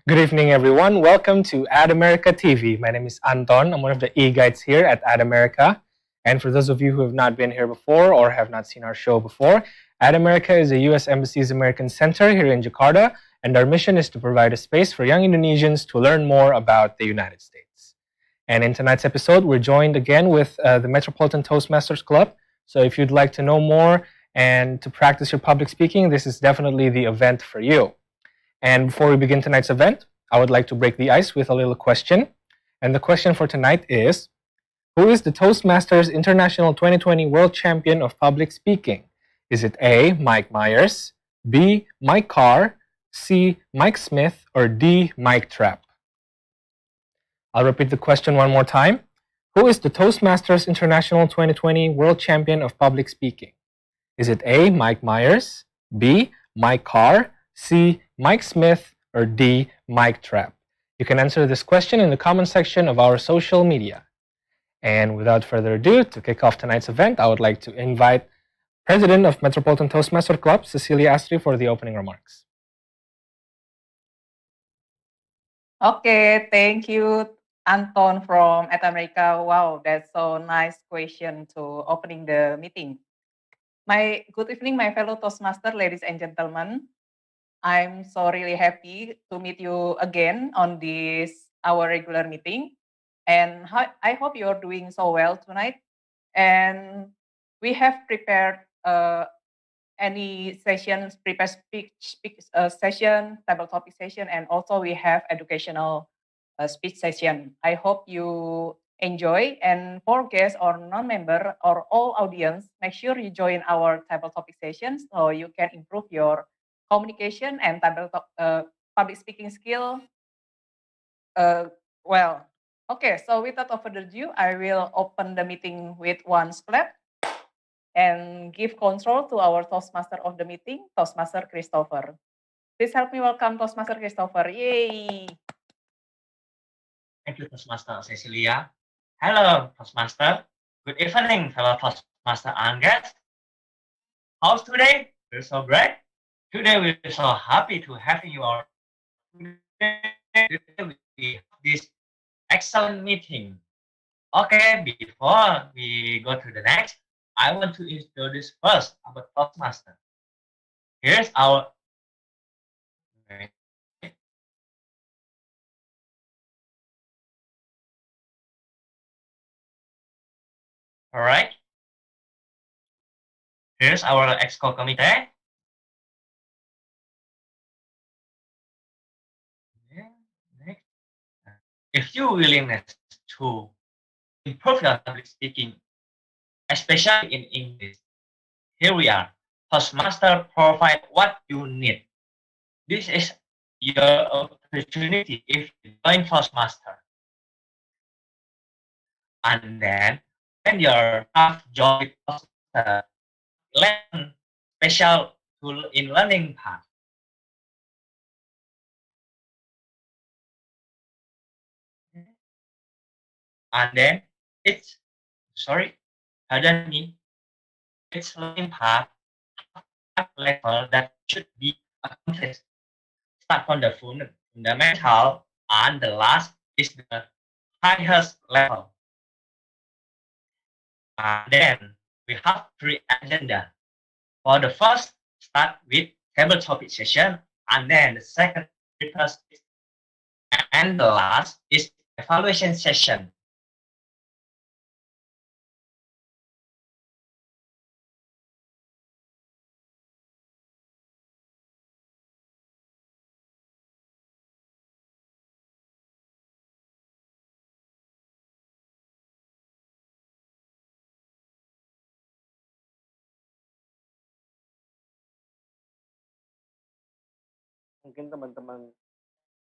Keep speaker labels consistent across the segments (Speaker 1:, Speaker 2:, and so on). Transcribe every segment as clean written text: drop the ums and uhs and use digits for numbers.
Speaker 1: Good evening, everyone. Welcome to Ad America TV. My name is Anton. I'm one of the e-guides here at Ad America. And for those of you who have not been here before or have not seen our show before, Ad America is a U.S. Embassy's American Center here in Jakarta, and our mission is to provide a space for young Indonesians to learn more about the United States. And in tonight's episode, we're joined again with the Metropolitan Toastmasters Club. So if you'd like to know more and to practice your public speaking, this is definitely the event for you. And before we begin tonight's event, I would like to break the ice with a little question. And the question for tonight is, who is the Toastmasters International 2020 World Champion of Public Speaking? Is it A, Mike Myers, B, Mike Carr, C, Mike Smith, or D, Mike Trapp? I'll repeat the question one more time. Who is the Toastmasters International 2020 World Champion of Public Speaking? Is it A, Mike Myers, B, Mike Carr, C, Mike Smith, or D, Mike Trapp? You can answer this question in the comment section of our social media. And without further ado, to kick off tonight's event, I would like to invite President of Metropolitan Toastmaster Club, Cecilia Astri, for the opening remarks.
Speaker 2: Okay, thank you, Anton from At America. Wow, that's so nice question to opening the meeting. Good evening, my fellow Toastmaster, ladies and gentlemen. I'm so really happy to meet you again on this our regular meeting, and I hope you're doing so well tonight. And we have prepared any sessions, prepare speech session, table topic session, and also we have educational speech session. I hope you enjoy, and for guests or non-member or all audience, make sure you join our table topic sessions so you can improve your communication and public speaking skill. Well, okay, so without further ado, I will open the meeting with one clap and give control to our Toastmaster of the meeting, Toastmaster Christopher. Please help me welcome Toastmaster Christopher. Yay!
Speaker 3: Thank you, Toastmaster Cecilia. Hello, Toastmaster. Good evening, fellow Toastmaster and guests. How's today? We're so great. Today we're so happy to having you all. Today we have this excellent meeting. Okay, before we go to the next, I want to introduce first about Toastmaster. Here's our all right. Here's our EXCO committee. Next. If you willingness to improve your public speaking, especially in English, here we are. Toastmaster provide what you need. This is your opportunity if you join Toastmaster. And then when you have joined Toastmaster, learn special tool in learning part. And then it's pardon me, it's learning part level that should be accomplished. Start from the fundamental, and the last is the highest level. And then we have three agenda. For the first, start with table topic session, and then the second, and the last is evaluation session.
Speaker 4: Mungkin teman-teman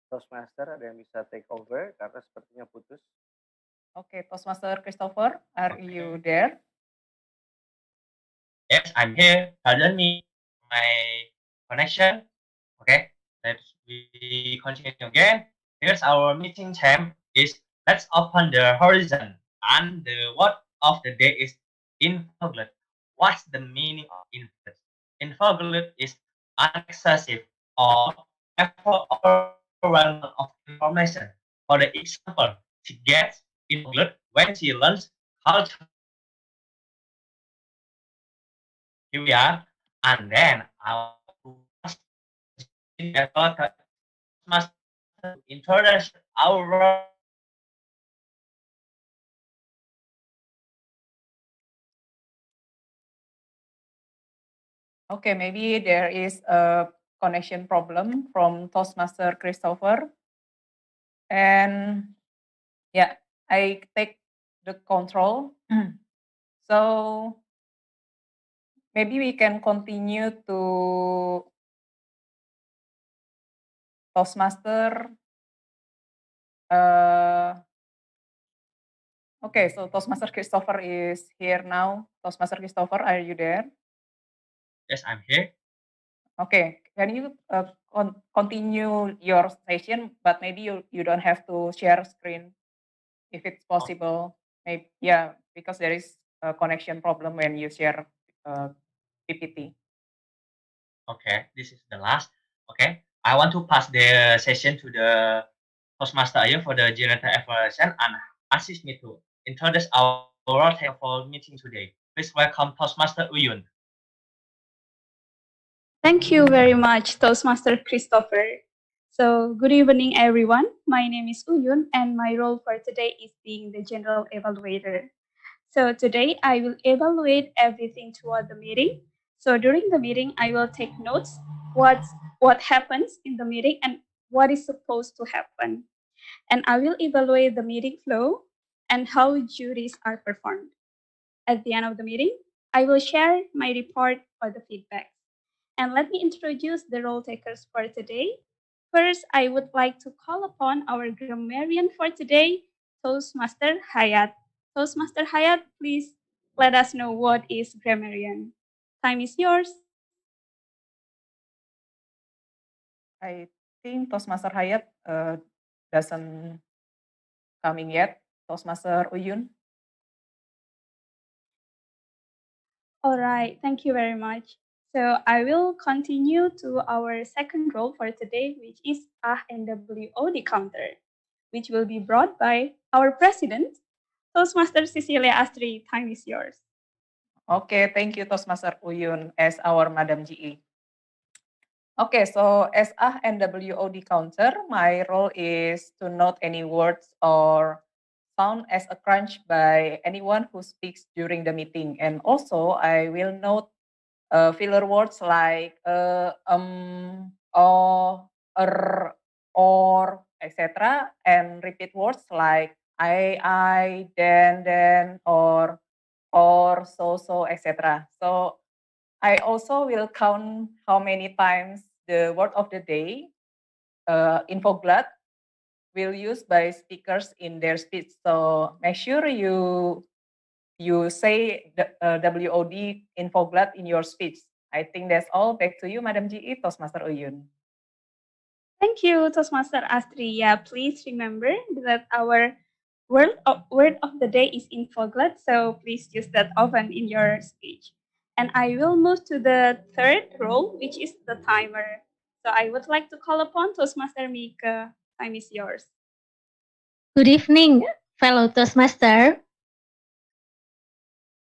Speaker 4: Toastmaster ada yang bisa take over karena sepertinya putus.
Speaker 2: Okay, Toastmaster Christopher, are you there?
Speaker 3: Yes, I'm here. Pardon me, my connection. Okay, let's we continue again. Here's our meeting theme is let's open the horizon, and the word of the day is infoglut. What's the meaning of infoglut? Infoglut is unexcessive or overwhelming of information. For the example, she gets infoglut when she learns how to. Here we are, and then I must introduce our
Speaker 2: Okay, maybe there is a connection problem from Toastmaster Christopher. And yeah, I take the control. So maybe we can continue to Toastmaster. Okay, so Toastmaster Christopher is here now. Toastmaster Christopher, are you there?
Speaker 3: yes, I'm here.
Speaker 2: Okay, can you continue your session, but maybe you don't have to share screen if it's possible. Maybe, yeah, because there is a connection problem when you share PPT.
Speaker 3: Okay, this is the last. Okay, I want to pass the session to the Toastmaster Ayu for the generator evaluation and assist me to introduce our table for meeting today. Please welcome Toastmaster Uyun.
Speaker 5: Thank you very much, Toastmaster Christopher. So, good evening, everyone. My name is Uyun, and my role for today is being the general evaluator. So, today I will evaluate everything throughout the meeting. So, during the meeting, I will take notes what happens in the meeting and what is supposed to happen. And I will evaluate the meeting flow and how juries are performed. At the end of the meeting, I will share my report for the feedback. And let me introduce the role takers for today. First, I would like to call upon our grammarian for today, Toastmaster Hayat. Toastmaster Hayat, please let us know what is grammarian. Time is yours.
Speaker 2: I think Toastmaster Hayat doesn't coming yet, Toastmaster Uyun?
Speaker 5: All right, thank you very much. So I will continue to our second role for today, which is NWO counter, which will be brought by our president, Toastmaster Cecilia Astri. Time is yours.
Speaker 2: Okay, thank you, Toastmaster Uyun, as our Madam GE. Okay, so as NWO counter, my role is to note any words or sound as a crunch by anyone who speaks during the meeting. And also, I will note filler words like or, etc. And repeat words like I, then, or so, etc. So I also will count how many times the word of the day, infoglut, will use by speakers in their speech. So make sure you say the WOD infoglut in your speech. I think that's all. Back to you, Madam GE, Toastmaster Uyun.
Speaker 5: Thank you, Toastmaster Astri. Yeah, please remember that our word of the day is infoglut, so please use that often in your speech. And I will move to the third role, which is the timer. So I would like to call upon Toastmaster Mika. Time is yours.
Speaker 6: Good evening, fellow Toastmaster.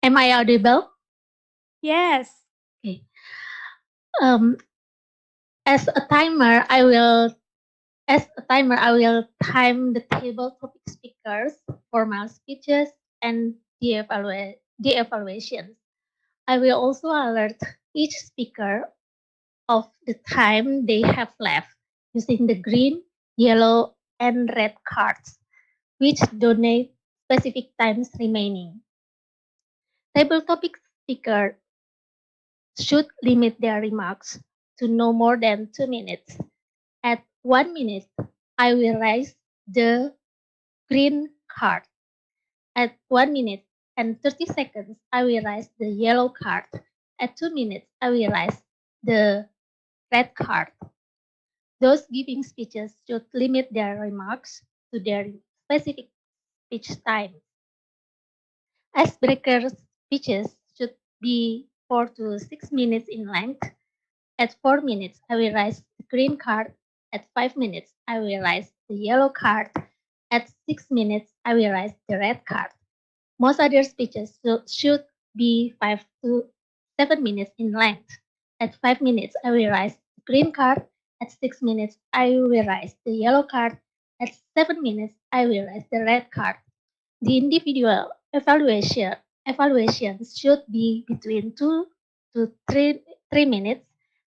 Speaker 6: Am I audible?
Speaker 5: Yes.
Speaker 6: Okay. As a timer, I will time the table topic speakers, formal speeches, and the evaluations. I will also alert each speaker of the time they have left using the green, yellow, and red cards, which donate specific times remaining. Table topic speaker should limit their remarks to no more than 2 minutes. At 1 minute, I will raise the green card. At 1 minute and 30 seconds, I will raise the yellow card. At 2 minutes, I will raise the red card. Those giving speeches should limit their remarks to their specific speech time. Icebreaker speeches should be 4 to 6 minutes in length. At 4 minutes, I will raise the green card. At 5 minutes, I will raise the yellow card. At 6 minutes, I will raise the red card. Most other speeches should be 5 to 7 minutes in length. At 5 minutes, I will raise the green card. At 6 minutes, I will raise the yellow card. At 7 minutes, I will raise the red card. The individual evaluations should be between 2 to 3 minutes.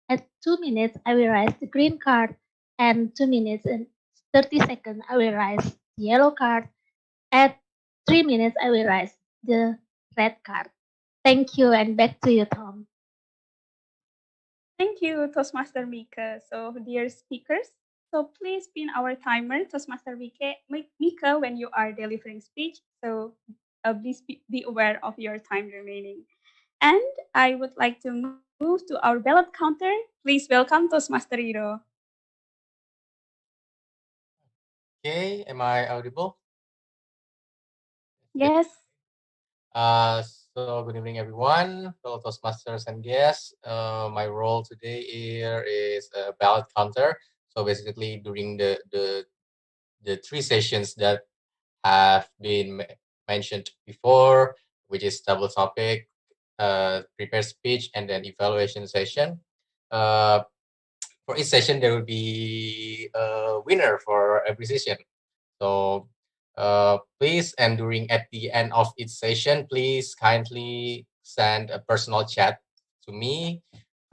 Speaker 6: At 2 minutes, I will raise the green card, and 2 minutes and 30 seconds, I will raise the yellow card. At 3 minutes, I will raise the red card. Thank you, and back to you, Tom.
Speaker 5: Thank you, Toastmaster Mika. So, dear speakers, so please pin our timer, Toastmaster Mika, when you are delivering speech. So please be aware of your time remaining. And I would like to move to our ballot counter. Please welcome Toastmaster Rido.
Speaker 7: Okay, am I audible?
Speaker 5: Yes.
Speaker 7: So good evening, everyone, fellow Toastmasters and guests. My role today here is a ballot counter. So basically, during the 3 sessions that have been mentioned before, which is double topic, prepare speech, and then evaluation session. For each session, there will be a winner for every session. So please, and at the end of each session, please kindly send a personal chat to me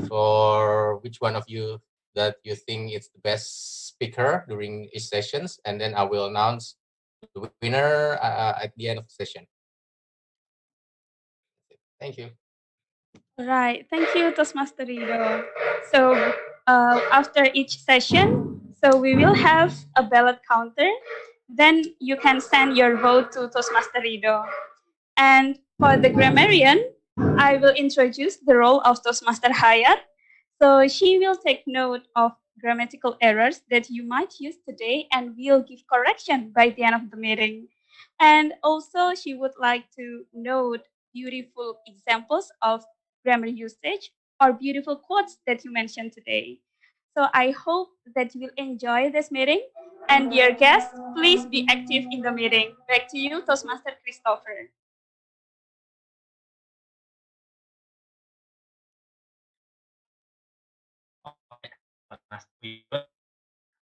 Speaker 7: for which one of you that you think is the best speaker during each sessions, and then I will announce the winner at the end of the session. Thank you.
Speaker 5: Right. Thank you, Toastmaster Rido. So after each session, so we will have a ballot counter. Then you can send your vote to Toastmaster Rido. And for the grammarian, I will introduce the role of Toastmaster Hayat. So she will take note of grammatical errors that you might use today, and we'll give correction by the end of the meeting. And also, she would like to note beautiful examples of grammar usage or beautiful quotes that you mentioned today. So I hope that you will enjoy this meeting. And dear guests, please be active in the meeting. Back to you, Toastmaster Christopher.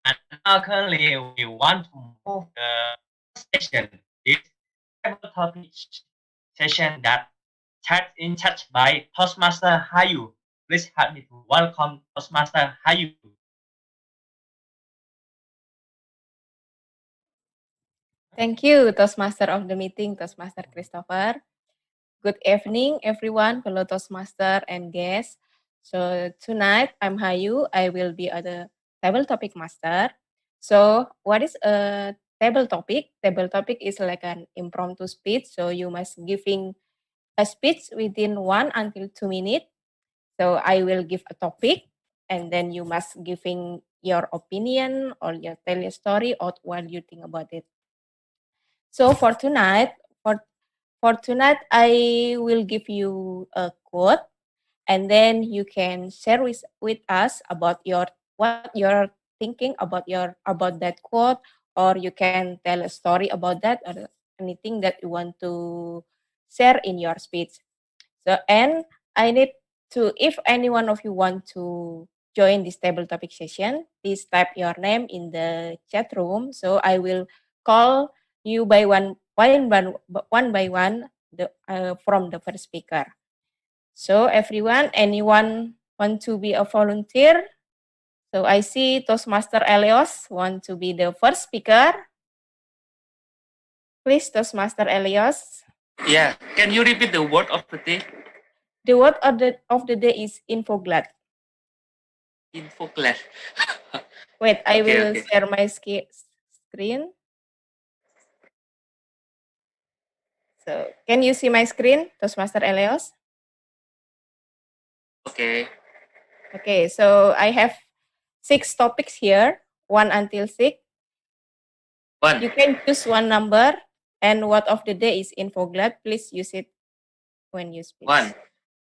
Speaker 3: And now currently we want to move the session. This table topic session that chat in touch by Toastmaster Hayu. Please help me to welcome Toastmaster Hayu.
Speaker 8: Thank you, Toastmaster of the meeting, Toastmaster Christopher. Good evening, everyone, fellow Toastmaster and guests. So tonight, I'm Hayu. I will be the table topic master. So what is a table topic? Table topic is like an impromptu speech. So you must giving a speech within 1 until 2 minutes. So I will give a topic, and then you must giving your opinion or you tell your story or what you think about it. So for tonight, I will give you a quote, and then you can share with us about what you're thinking about that quote, or you can tell a story about that or anything that you want to share in your speech. So, and I need to, if any one of you want to join this table topic session, please type your name in the chat room. So I will call you by one by one from the first speaker. So everyone, anyone want to be a volunteer? So I see Toastmaster Elios want to be the first speaker. Please, Toastmaster Elios.
Speaker 9: Yeah, can you repeat the word of the day?
Speaker 8: The word of the day is infoglad.
Speaker 9: Infoclass.
Speaker 8: Wait, I
Speaker 9: Okay,
Speaker 8: will
Speaker 9: okay.
Speaker 8: share my screen. So, can you see my screen, Toastmaster Elios?
Speaker 9: Okay.
Speaker 8: Okay, so I have 6 topics here, 1 until 6.
Speaker 9: One.
Speaker 8: You can choose one number, and word of the day is infoglad. Please use it when you speak.
Speaker 9: 1.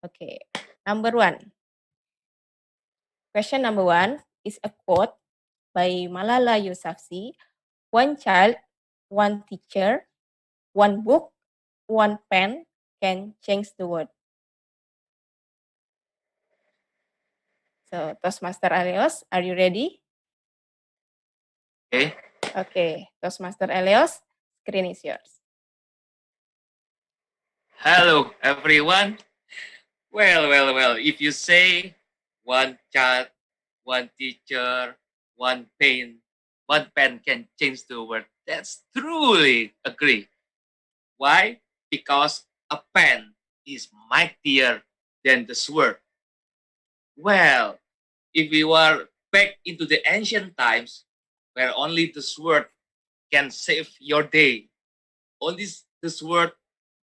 Speaker 8: Okay, number 1. Question number 1 is a quote by Malala Yousafzai. One child, one teacher, one book, one pen can change the world. So, Toastmaster Elios, are you ready?
Speaker 9: Okay.
Speaker 8: Okay, Toastmaster Elios, screen is yours.
Speaker 9: Hello, everyone. Well. If you say one child, one teacher, one pen can change the world, that's truly agree. Why? Because a pen is mightier than the sword. Well, if we were back into the ancient times, where only the sword can save your day, only the sword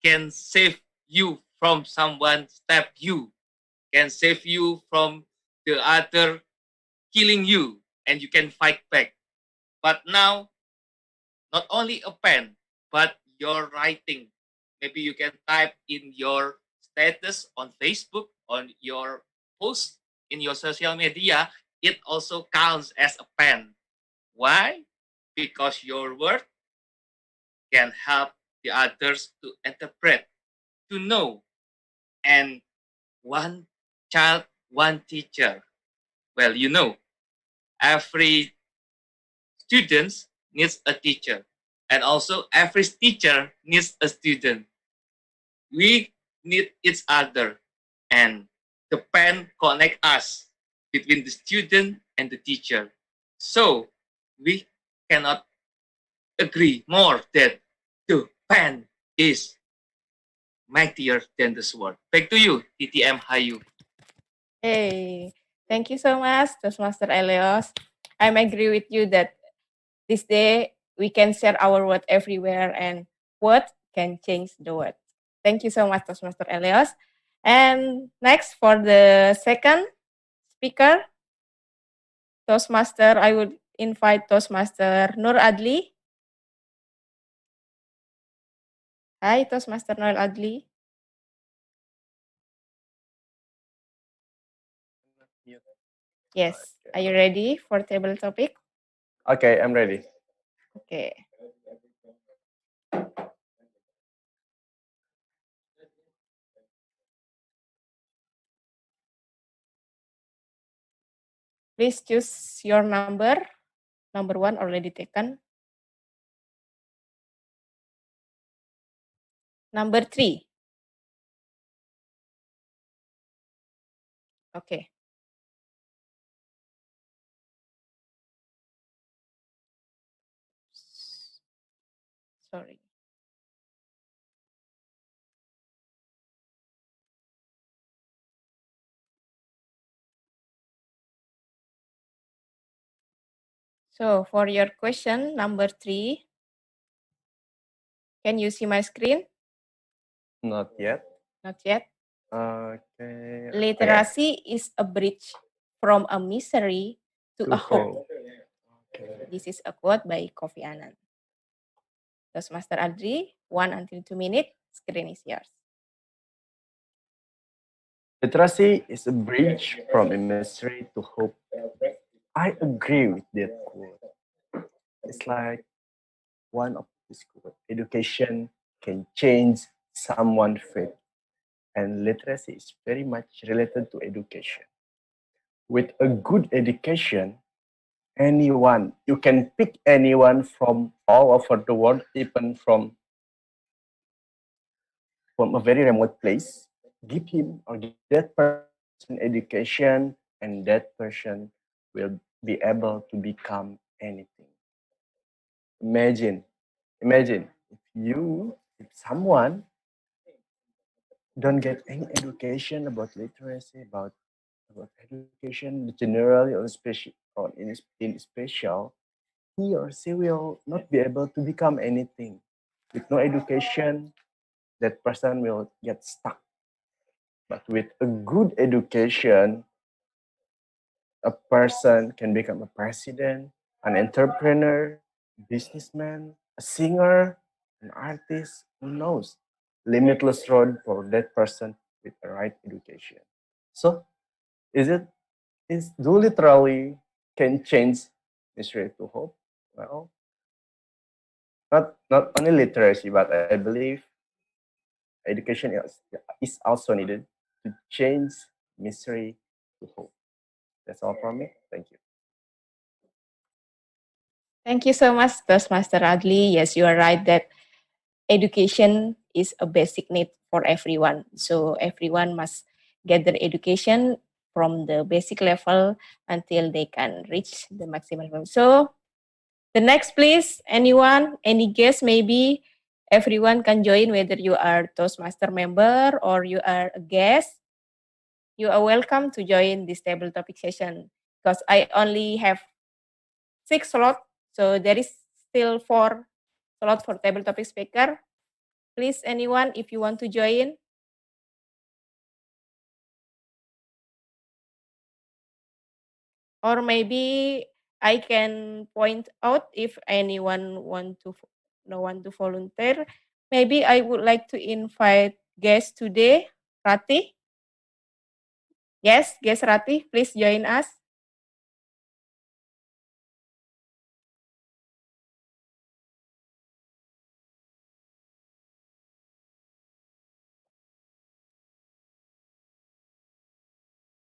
Speaker 9: can save you from someone stab you, can save you from the other killing you, and you can fight back. But now, not only a pen, but your writing. Maybe you can type in your status on Facebook, on your post in your social media. It also counts as a pen. Why? Because your word can help the others to interpret, to know. And one child, one teacher. Well, you know, every student needs a teacher. And also every teacher needs a student. We need each other. And the pen connect us between the student and the teacher. So we cannot agree more that the pen is mightier than the sword. Back to you, TTM Hayu.
Speaker 8: Hey, thank you so much, Toastmaster Elios. I agree with you that this day we can share our word everywhere, and word can change the world. Thank you so much, Toastmaster Elios. And next for the second speaker, Toastmaster, I would invite Toastmaster Nur Adli. Hi, Toastmaster Nur Adli. Yes. Are you ready for table topic?
Speaker 4: Okay, I'm ready.
Speaker 8: Okay. Please choose your number. Number 1 already taken. Number 3. Okay. Sorry. So for your question, number 3, can you see my screen?
Speaker 4: Not yet.
Speaker 8: Not yet.
Speaker 4: Okay.
Speaker 8: Literacy is a bridge from a misery to a hope.
Speaker 4: Okay.
Speaker 8: This is a quote by Kofi Annan. Toastmaster Adri, 1 until 2 minutes. Screen is yours.
Speaker 4: Literacy is a bridge from a misery to hope. I agree with that quote. It's like one of this quote. Education can change someone's fate, and literacy is very much related to education. With a good education, anyone, you can pick anyone from all over the world, even from a very remote place, give him or give that person education, and that person will be able to become anything. Imagine if someone don't get any education about literacy, about education generally or special or in special, he or she will not be able to become anything. With no education, that person will get stuck. But with a good education, a person can become a president, an entrepreneur, businessman, a singer, an artist, who knows? Limitless road for that person with the right education. So, do literally can change misery to hope? Well, not only literacy, but I believe education is also needed to change misery to hope. That's all from me. Thank you.
Speaker 8: Thank you so much, Toastmaster Adli. Yes, you are right that education is a basic need for everyone. So everyone must get their education from the basic level until they can reach the maximum level. So the next, please, anyone, any guest, maybe everyone can join, whether you are Toastmaster member or you are a guest. You are welcome to join this table topic session because I only have 6 slots, so there is still 4 slots for table topic speaker. Please, anyone, if you want to join. Or maybe I can point out if anyone no one to volunteer. Maybe I would like to invite guest today, Rati. Yes, guest Rati, please join us.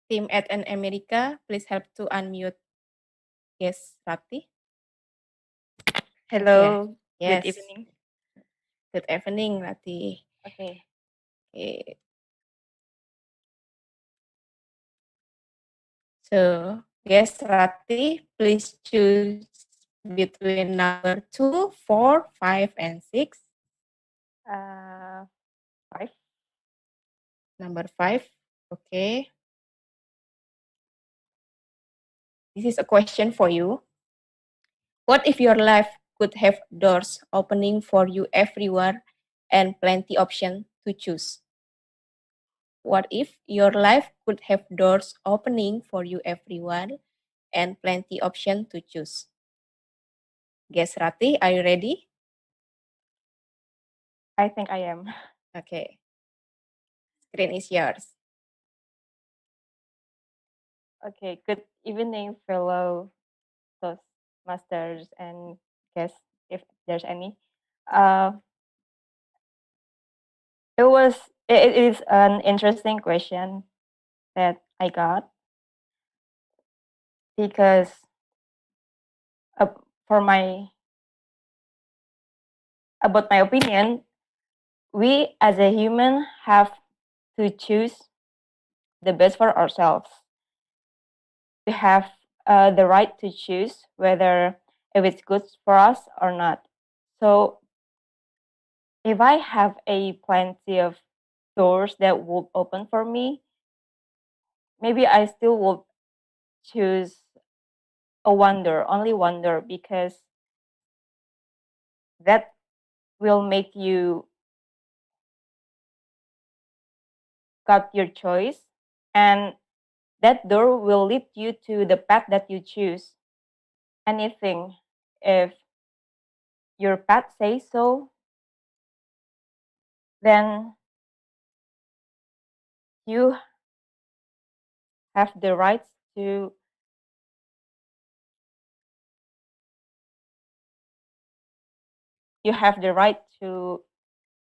Speaker 8: Team at an America, please help to unmute guest Rati.
Speaker 10: Hello.
Speaker 8: Yes.
Speaker 10: Good evening.
Speaker 8: Good evening, Rati.
Speaker 10: Okay.
Speaker 8: Okay. So, guest Rati, please choose between number 2, 4, 5, and 6.
Speaker 10: 5.
Speaker 8: Number 5. Okay. This is a question for you. What if your life could have doors opening for you everywhere and plenty option to choose? What if your life could have doors opening for you everywhere and plenty option to choose. Guess Rati, are you ready?
Speaker 10: I think I am.
Speaker 8: Okay. Screen is yours.
Speaker 10: Okay, good evening, fellow Toastmasters and guests, if there's any. Uh, it is an interesting question that I got because uh, for my about my opinion, we as a human have to choose the best for ourselves. We have the right to choose whether if it's good for us or not. So if I have a plenty of doors that will open for me, maybe I still will choose a wonder, only wonder, because that will make you got your choice, and that door will lead you to the path that you choose. Anything, if your path says so, then you have the right to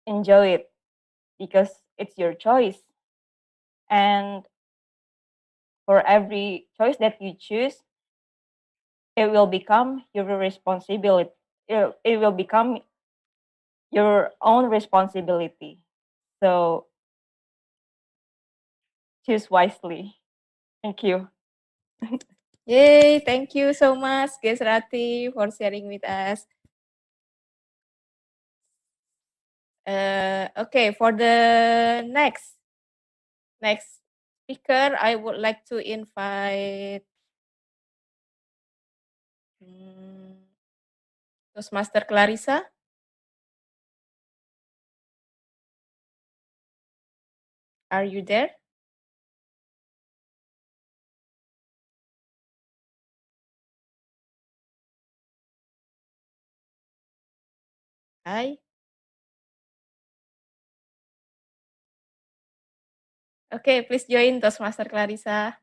Speaker 10: enjoy it because it's your choice. And for every choice that you choose, it will become your responsibility. It will become your own responsibility. So choose wisely. Thank you.
Speaker 8: Yay, thank you so much, Guys Rati, for sharing with us. Okay, for the next speaker, I would like to invite Toastmaster Clarissa. Are you there? Hi. Okay, please join Toastmaster Clarissa.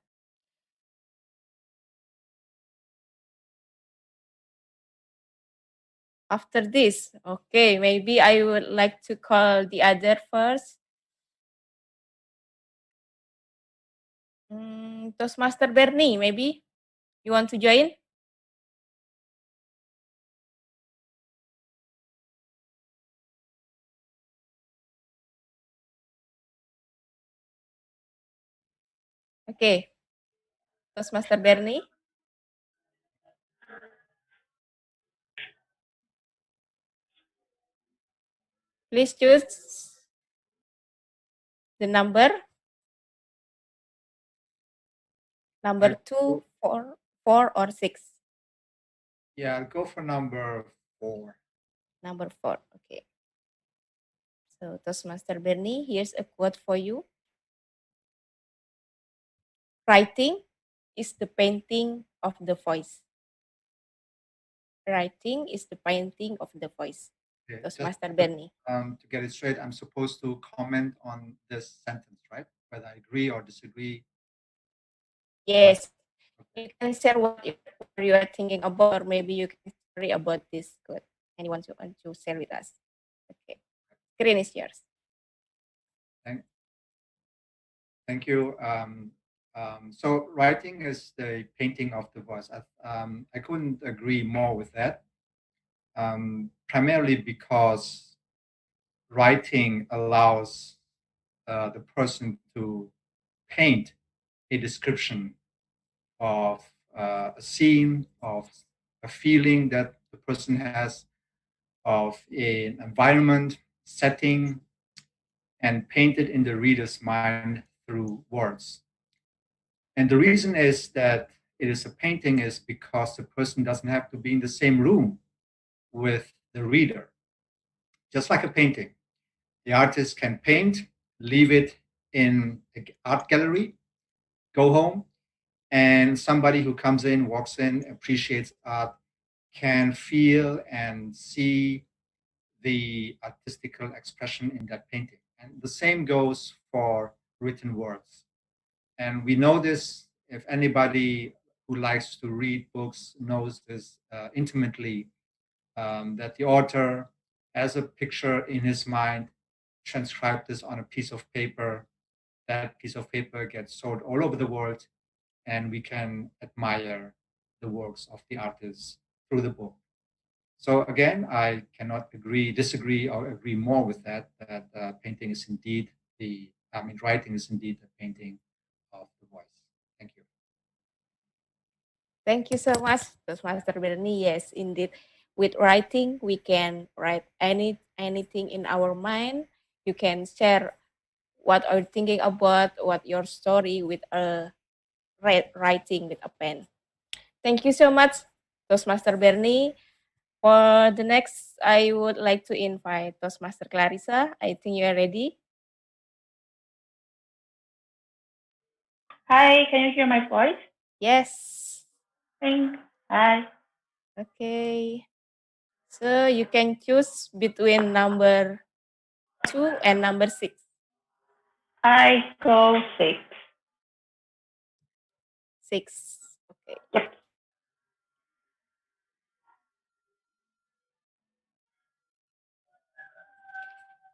Speaker 8: After this, okay, maybe I would like to call the other first. Toastmaster Bernie, maybe you want to join? Okay, Toastmaster Bernie. Please choose the number 2, 4, or 6.
Speaker 11: Yeah, I'll go for number 4.
Speaker 8: Number 4, okay. So Toastmaster Bernie, here's a quote for you. Writing is the painting of the voice. Writing is the painting of the voice.
Speaker 11: Okay,
Speaker 8: Toastmaster Bernie.
Speaker 11: To get it straight, I'm supposed to comment on this sentence, right? Whether I agree or disagree.
Speaker 8: Yes. You can share what you are thinking about, or maybe you can story about this quote. Anyone who want to share with us? Okay. Screen is yours.
Speaker 11: Thank you. So writing is the painting of the voice. I couldn't agree more with that. Primarily because writing allows the person to paint a description of a scene, of a feeling that the person has, of an environment, setting, and paint it in the reader's mind through words. And the reason is that it is a painting is because the person doesn't have to be in the same room with the reader. Just like a painting, the artist can paint, leave it in the art gallery, go home, And somebody who comes in, walks in, appreciates art, can feel and see the artistical expression in that painting. And the same goes for written words. And we know this, if anybody who likes to read books knows this intimately, that the author has a picture in his mind, transcribed this on a piece of paper. That piece of paper gets sold all over the world, and we can admire the works of the artist through the book. So again, I cannot disagree, or agree more with that. That painting is indeed writing is indeed the painting of the voice. Thank you.
Speaker 8: Thank you so much, Toastmaster Bernie. Yes, indeed. With writing, we can write anything in our mind. You can share what are you thinking about, what your story with a writing with a pen. Thank you so much, Toastmaster Bernie. For the next, I would like to invite Toastmaster Clarissa. I think you are ready.
Speaker 12: Hi, can you hear my voice?
Speaker 8: Yes.
Speaker 12: Thanks. Hi.
Speaker 8: Okay. So you can choose between number 2 and number 6.
Speaker 12: I go 6.
Speaker 8: 6. Okay.
Speaker 12: Yep.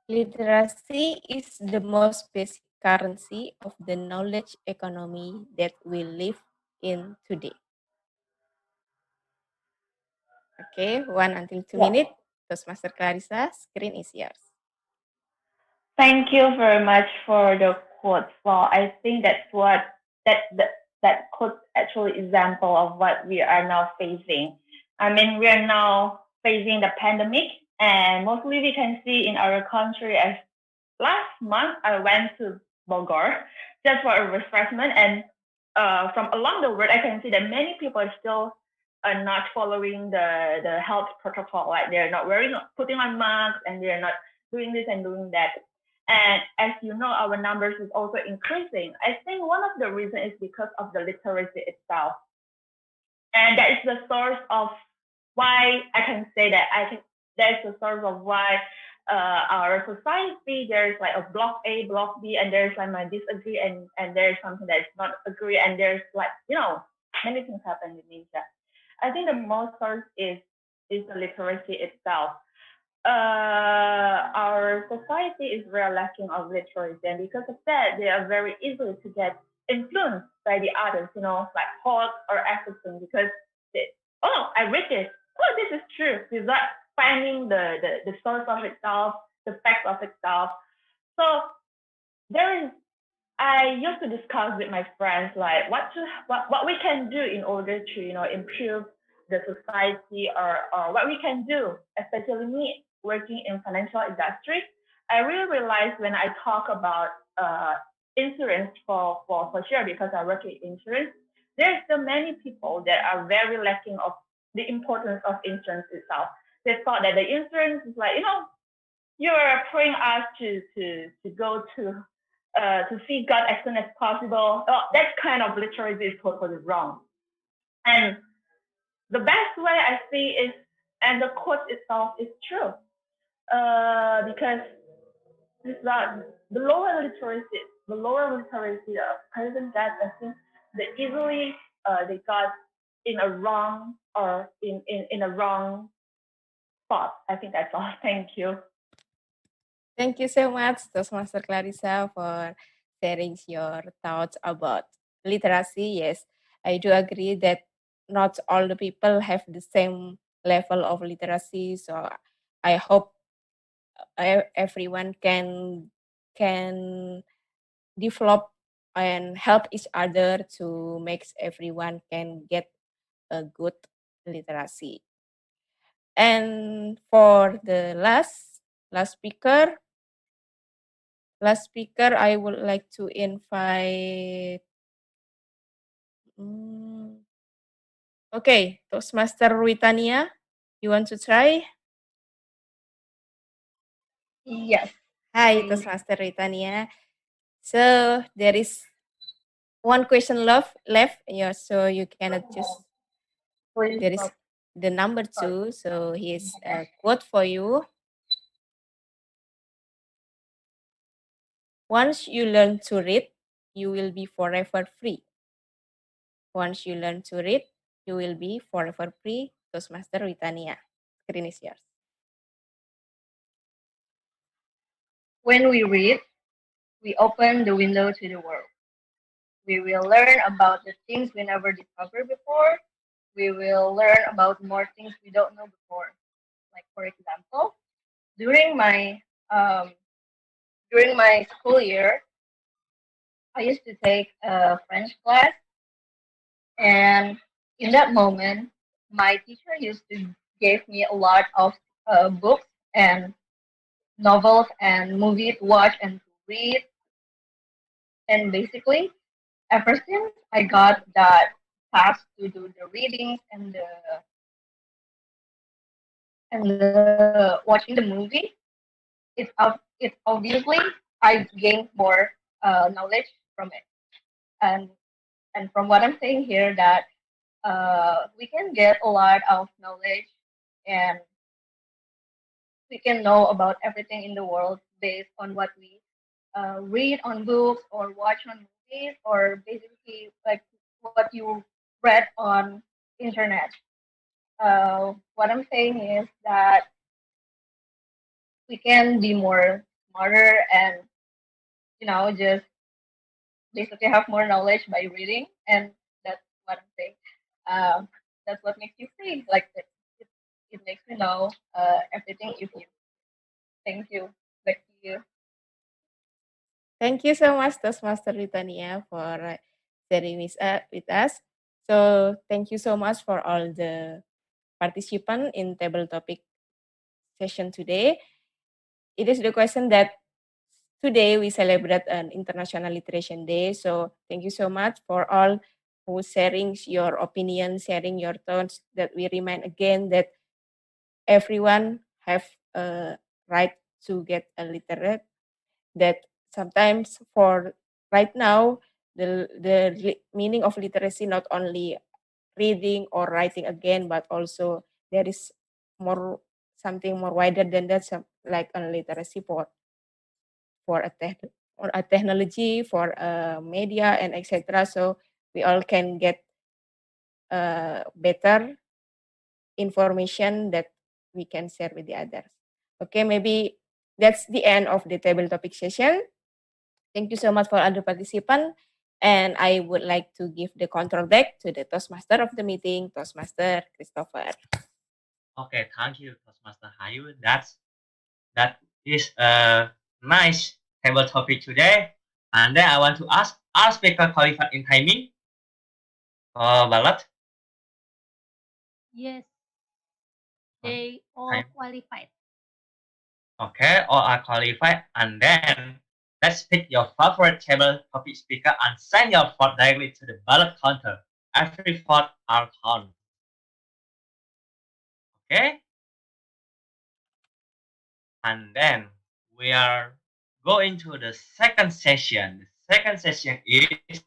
Speaker 8: Literacy is the most basic currency of the knowledge economy that we live in today. Okay, 1 until 2 minutes. Toastmaster Clarissa, screen is yours.
Speaker 12: Thank you very much for the quote. Well, I think that's what that quote actually example of what we are now facing. I mean, we are now facing the pandemic, and mostly we can see in our country. As last month, I went to Bogor just for a refreshment, and from along the road, I can see that many people are still not following the health protocol. Like they're not putting on masks, and they're not doing this and doing that. And as you know, our numbers is also increasing. I think one of the reasons is because of the literacy itself. And that is the source of why I can say that I think that's the source of why our society, there's like a block A, block B, and there's like my disagree, and there's something that's not agree, and there's like, many things happen in Indonesia. I think the most source is the literacy itself. Our society is very lacking of literacy, and because of that, they are very easy to get influenced by the others, like hot or everything, because I read this. Oh, this is true, without finding the source of itself, the fact of itself. So I used to discuss with my friends like what we can do in order to improve the society, or what we can do, especially me working in financial industry. I really realized when I talk about insurance for sure, because I work in insurance, there's so many people that are very lacking of the importance of insurance itself. They thought that the insurance is like, you're praying us to go to see God as soon as possible. Oh, that kind of literacy is totally wrong. And the best way I see is, and the quote itself is true, because it's not the lower literacy a person gets, I think they easily they got in a wrong, or in a wrong spot. I think that's all. Thank you.
Speaker 8: Thank you so much, Toastmaster Clarissa, for sharing your thoughts about literacy. Yes, I do agree that not all the people have the same level of literacy. So I hope everyone can develop and help each other to make everyone can get a good literacy. And for the last speaker, I would like to invite. Okay, Toastmaster Ruitania, you want to try?
Speaker 13: Yes.
Speaker 8: Hi, Toastmaster Ruitania. So there is one question left. Yeah, so you cannot just. There is the number 2. So here's a quote for you. Once you learn to read, you will be forever free. Once you learn to read, you will be forever free. Toastmaster Ritania. Screen is yours.
Speaker 13: When we read, we open the window to the world. We will learn about the things we never discovered before. We will learn about more things we don't know before. Like for example, during my school year, I used to take a French class, and in that moment, my teacher used to give me a lot of books and novels and movies to watch and to read. And basically, ever since I got that task to do the readings and the watching the movie, it's obviously I gained more knowledge from it. And from what I'm saying here, that we can get a lot of knowledge and we can know about everything in the world based on what we read on books or watch on movies or basically like what you read on internet. What I'm saying is that we can be more smarter and just basically have more knowledge by reading, and that's what I'm saying. That's what makes you free. Like it makes you know everything you feel. Thank you. Back to you.
Speaker 8: Thank you so much, Toastmaster Ritania, for sharing with us. So thank you so much for all the participants in table topic session today. It is the question that today we celebrate an International Literacy Day. So thank you so much for all who sharing your opinion, sharing your thoughts, that we remind again that everyone have a right to get a literate, that sometimes for right now, the meaning of literacy not only reading or writing again, but also there is more something more wider than that, like a literacy for a technology, for media and etc. So we all can get better information that we can share with the others. Okay, maybe that's the end of the table topic session. Thank you so much for other participants. And I would like to give the control back to the Toastmaster of the meeting, Toastmaster Christopher.
Speaker 3: Okay, thank you, Toastmaster Hayu. That is a nice table topic today. And then I want to ask, are speaker qualified in timing? Ballot?
Speaker 6: Yes, they all qualified.
Speaker 3: Okay, all are qualified. And then let's pick your favorite table topic speaker and send your vote directly to the ballot counter. Every vote are counted. Okay? And then we are going to the second session. The second session is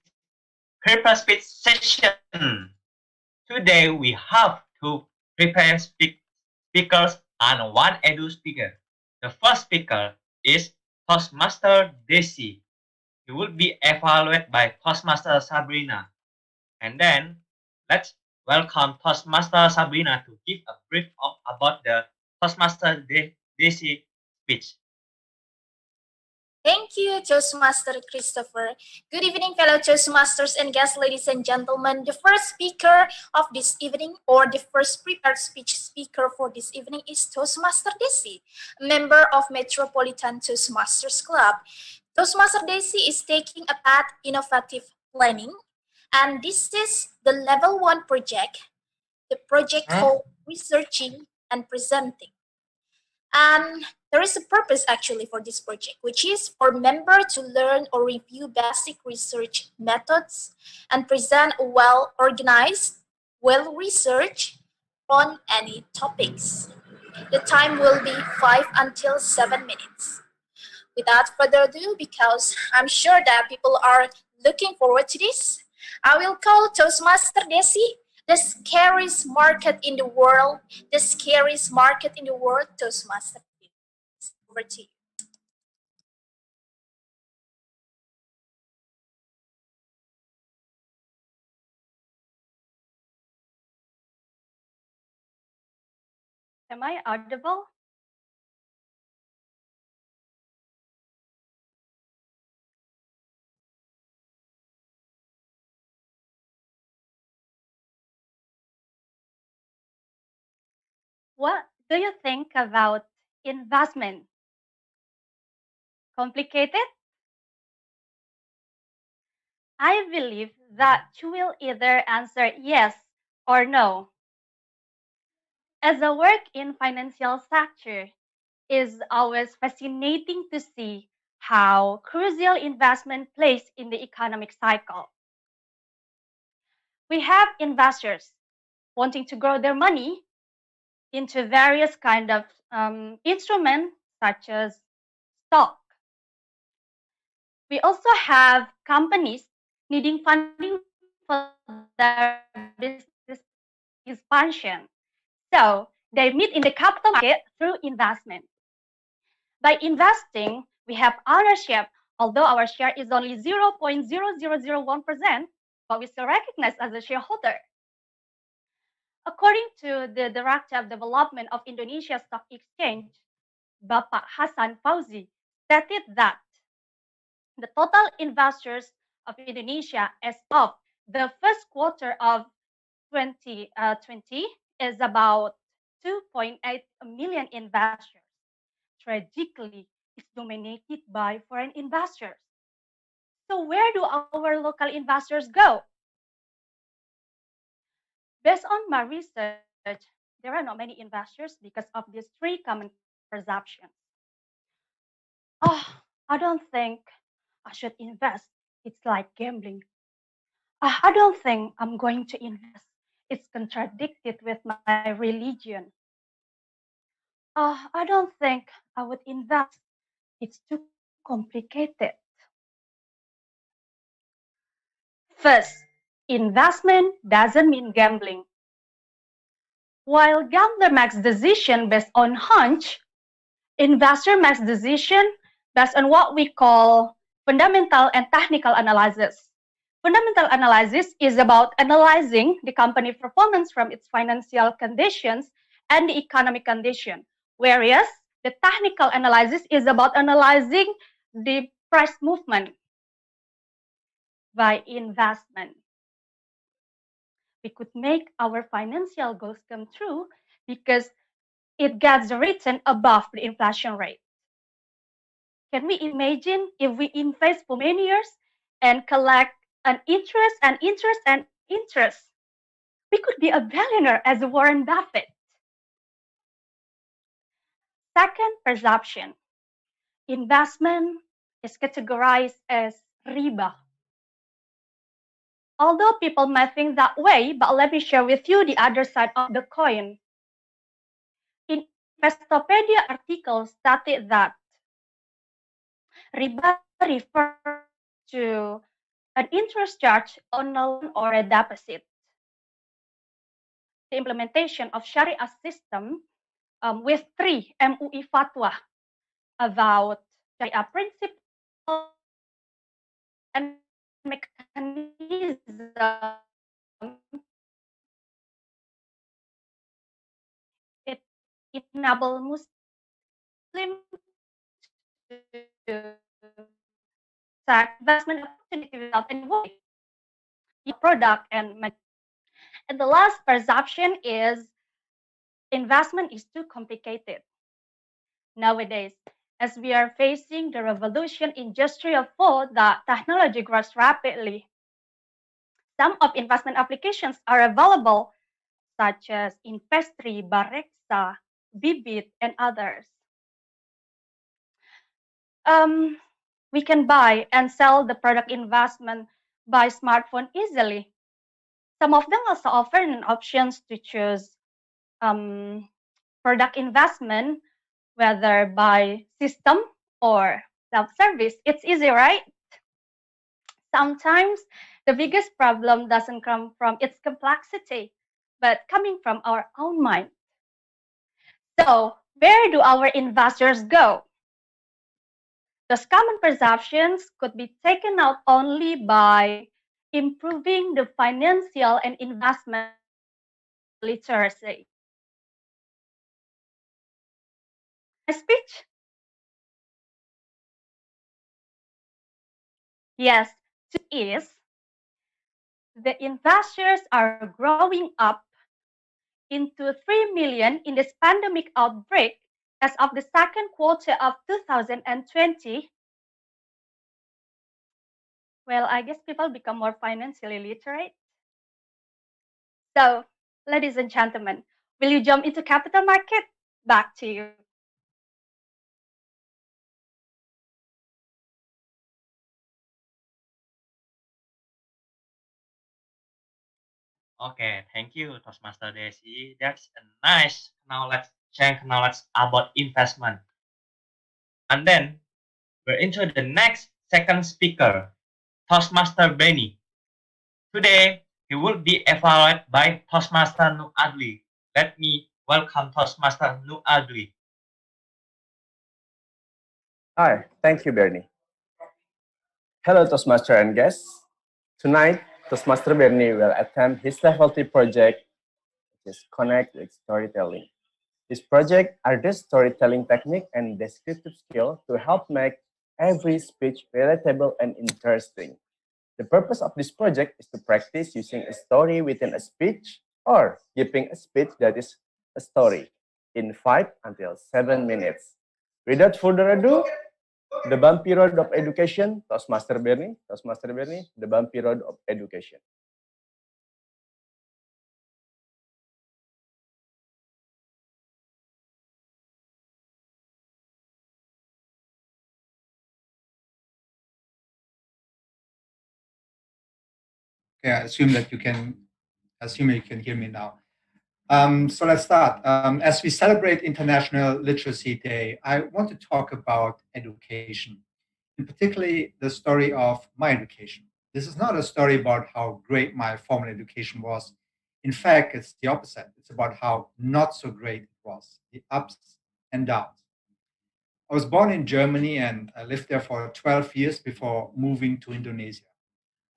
Speaker 3: prepare speech session. Today we have two prepared speakers and one edu speaker. The first speaker is Toastmaster Desi. He will be evaluated by Toastmaster Sabrina. And then let's welcome Toastmaster Sabrina to give a brief about the Toastmaster Desi speech.
Speaker 14: Thank you, Toastmaster Christopher. Good evening, fellow Toastmasters and guests, ladies and gentlemen. The first speaker of this evening, or the first prepared speech speaker for this evening, is Toastmaster Desi, a member of Metropolitan Toastmasters Club. Toastmaster Desi is taking a path innovative planning, and this is the level 1 project, the project called researching and presenting. And there is a purpose actually for this project, which is for members to learn or review basic research methods and present a well-organized, well-researched on any topics. The time will be 5 until 7 minutes. Without further ado, because I'm sure that people are Looking forward to this? I will call Toastmaster Desi, the scariest market in the world, the scariest market in the world, Toastmaster. Over to you.
Speaker 15: Am I audible? What do you think about investment? Complicated? I believe that you will either answer yes or no. As a work in financial sector, is always fascinating to see how crucial investment plays in the economic cycle. We have investors wanting to grow their money into various kind of instruments such as stock. We also have companies needing funding for their business expansion. So they meet in the capital market through investment. By investing, we have ownership, although our share is only 0.0001%, but we still recognize as a shareholder. According to the Director of Development of Indonesia Stock Exchange, Bapak Hassan Fauzi, stated that the total investors of Indonesia as of the first quarter of 2020 is about 2.8 million investors. Tragically, is dominated by foreign investors. So where do our local investors go? Based on my research, there are not many investors because of these three common perceptions. Oh, I don't think I should invest. It's like gambling. I don't think I'm going to invest. It's contradicted with my religion. I don't think I would invest. It's too complicated. First, investment doesn't mean gambling. While gambler makes decision based on hunch, investor makes decision based on what we call fundamental and technical analysis. Fundamental analysis is about analyzing the company performance from its financial conditions and the economic condition, whereas the technical analysis is about analyzing the price movement by investment. We could make our financial goals come true because it gets the return above the inflation rate. Can we imagine if we invest for many years and collect an interest and interest and interest? We could be a billionaire as Warren Buffett. Second perception, investment is categorized as riba. Although people might think that way, but let me share with you the other side of the coin. In Investopedia article stated that riba refers to an interest charge on a loan or a deposit. The implementation of Sharia system with 3 MUI fatwa about Sharia principle and mechanism it enable Muslim to track investment opportunity without any worry. Product and the last perception is investment is too complicated. Nowadays, as we are facing the revolution industry of 4, the technology grows rapidly. Some of investment applications are available, such as Investri, Bareksa, Bibit, and others. We can buy and sell the product investment by smartphone easily. Some of them also offer an options to choose product investment, whether by system or self-service. It's easy, right? Sometimes the biggest problem doesn't come from its complexity, but coming from our own mind. So, where do our investors go? Those common perceptions could be taken out only by improving the financial and investment literacy. My speech? Yes, it is. The investors are growing up into 3 million in this pandemic outbreak as of the second quarter of 2020. Well, I guess people become more financially literate. So, ladies and gentlemen, will you jump into capital market? Back to you.
Speaker 3: Okay, thank you, Toastmaster Desi. That's a nice knowledge about investment. And then we're into the next second speaker, Toastmaster Benny. Today, he will be evaluated by Toastmaster Nu Adli. Let me welcome Toastmaster Nu Adli.
Speaker 4: Hi, thank you, Bernie. Hello, Toastmaster and guests. Tonight, Toastmaster Bernie will attempt his level 3 project, which is Connect with Storytelling. This project are the storytelling technique and descriptive skill to help make every speech relatable and interesting. The purpose of this project is to practice using a story within a speech or giving a speech that is a story in 5 until 7 minutes. Without further ado, the bumpy road of education, Toastmaster Bernie, the bumpy road of education.
Speaker 11: Okay, I assume that you can hear me now. So let's start. As we celebrate International Literacy Day, I want to talk about education, and particularly the story of my education. This is not a story about how great my formal education was. In fact, it's the opposite. It's about how not so great it was, the ups and downs. I was born in Germany and I lived there for 12 years before moving to Indonesia.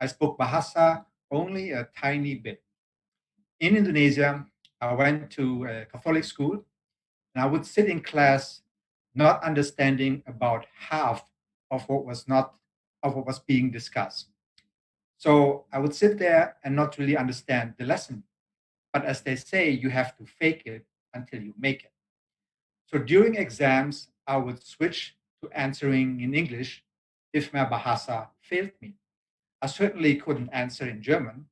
Speaker 11: I spoke Bahasa only a tiny bit. In Indonesia, I went to a Catholic school and I would sit in class not understanding about half of what was being discussed. So I would sit there and not really understand the lesson. But as they say, you have to fake it until you make it. So during exams, I would switch to answering in English if my Bahasa failed me. I certainly couldn't answer in German.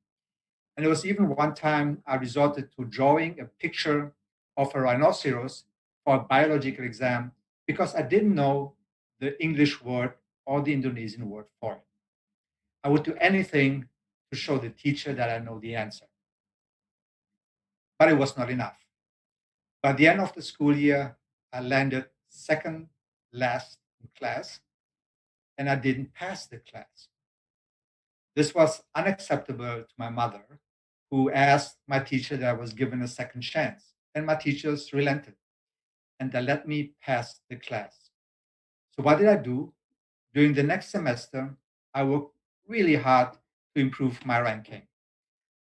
Speaker 11: And there was even one time I resorted to drawing a picture of a rhinoceros for a biological exam because I didn't know the English word or the Indonesian word for it. I would do anything to show the teacher that I know the answer. But it was not enough. By the end of the school year, I landed second last in class and I didn't pass the class. This was unacceptable to my mother, who asked my teacher that I was given a second chance, and my teachers relented and they let me pass the class. So, what did I do? During the next semester, I worked really hard to improve my ranking.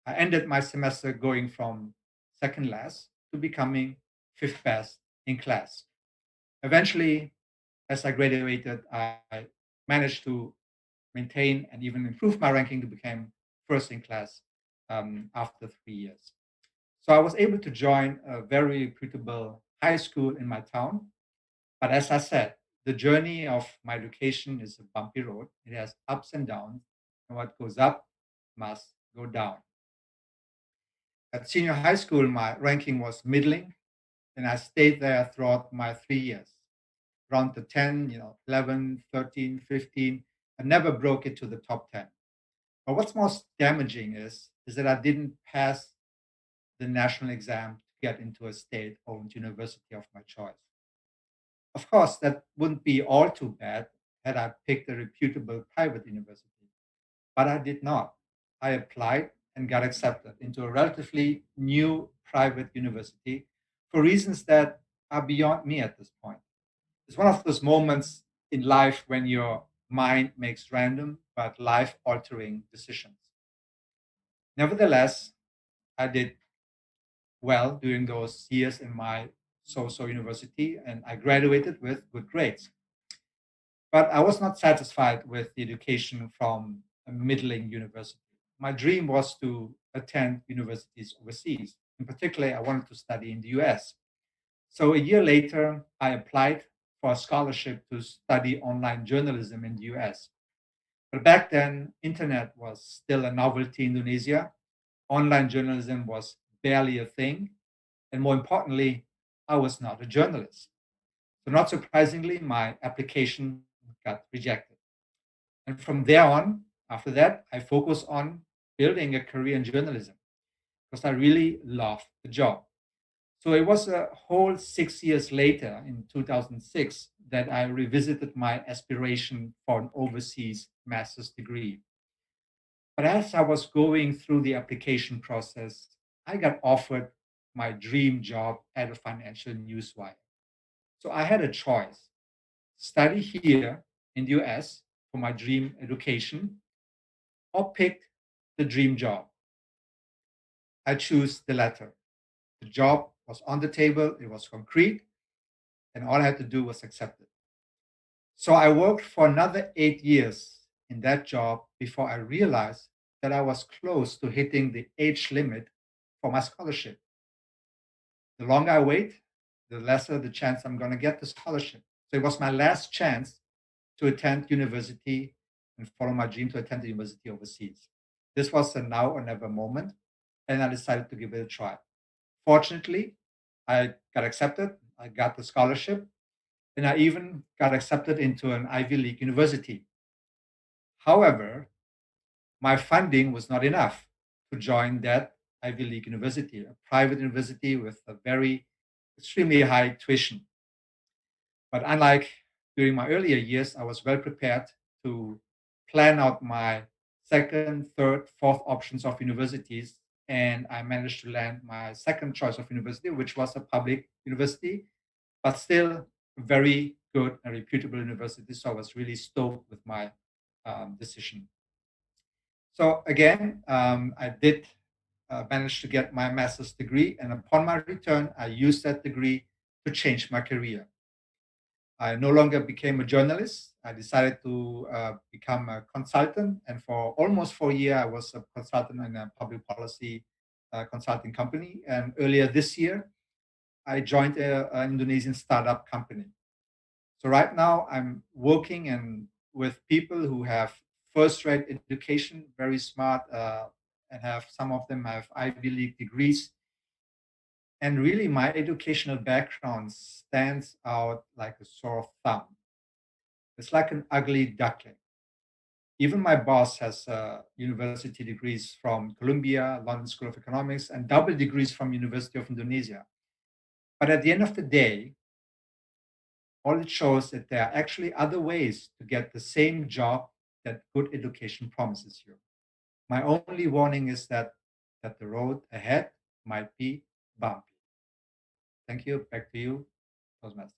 Speaker 11: I ended my semester going from second last to becoming fifth best in class. Eventually, as I graduated, I managed to maintain and even improve my ranking to become first in class after 3 years. So I was able to join a very reputable high school in my town. But as I said, the journey of my education is a bumpy road. It has ups and downs, and what goes up must go down. At senior high school, my ranking was middling, and I stayed there throughout my 3 years. Around the 10, 11, 13, 15. I never broke it to the top 10. But what's most damaging is that I didn't pass the national exam to get into a state-owned university of my choice. Of course, that wouldn't be all too bad had I picked a reputable private university. but I did not. I applied and got accepted into a relatively new private university for reasons that are beyond me at this point. It's one of those moments in life when your mind makes random but life altering decisions. Nevertheless, I did well during those years in my so-so university and I graduated with good grades. But I was not satisfied with the education from a middling university. My dream was to attend universities overseas. In particular, I wanted to study in the US. So a year later, I applied for a scholarship to study online journalism in the US. But back then, internet was still a novelty in Indonesia. Online journalism was barely a thing. And more importantly, I was not a journalist. So not surprisingly, my application got rejected. And from there on, after that, I focused on building a career in journalism because I really loved the job. So it was a whole 6 years later, in 2006, that I revisited my aspiration for an overseas master's degree. But as I was going through the application process, I got offered my dream job at a financial newswire. So I had a choice: study here in the US for my dream education, or pick the dream job. I choose the latter. The job was on the table, it was concrete, and all I had to do was accept it. So I worked for another 8 years in that job before I realized that I was close to hitting the age limit for my scholarship. The longer I wait, the lesser the chance I'm going to get the scholarship. So it was my last chance to attend university and follow my dream to attend the university overseas. This was a now or never moment, and I decided to give it a try. Fortunately, I got accepted, I got the scholarship, and I even got accepted into an Ivy League university. However, my funding was not enough to join that Ivy League university, a private university with a very extremely high tuition. But unlike during my earlier years, I was well prepared to plan out my second, third, fourth options of universities. And I managed to land my second choice of university, which was a public university, but still a very good and reputable university. So I was really stoked with my decision. So again, I did manage to get my master's degree. And upon my return, I used that degree to change my career. I no longer became a journalist. I decided to become a consultant. And for almost 4 years, I was a consultant in a public policy consulting company. And earlier this year, I joined an Indonesian startup company. So right now, I'm working with people who have first-rate education, very smart, and have some of them have Ivy League degrees. And really, my educational background stands out like a sore thumb. It's like an ugly duckling. Even my boss has university degrees from Columbia, London School of Economics, and double degrees from University of Indonesia. But at the end of the day, all it shows that there are actually other ways to get the same job that good education promises you. My only warning is that the road ahead might be bumpy. Thank you. Back to you, Toastmaster.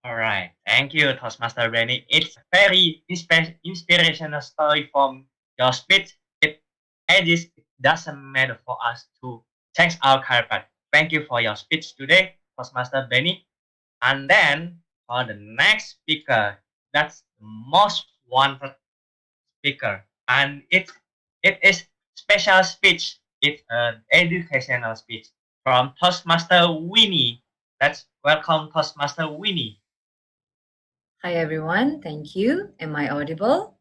Speaker 3: All right. Thank you, Toastmaster Benny. It's a very inspirational story from your speech. It doesn't matter for us to change our career path. Thank you for your speech today, Toastmaster Benny. And then for the next speaker, that's the most wanted speaker. And it is special speech. It's an educational speech from Toastmaster Winnie. Let's welcome Toastmaster Winnie.
Speaker 16: Hi everyone, thank you. Am I audible?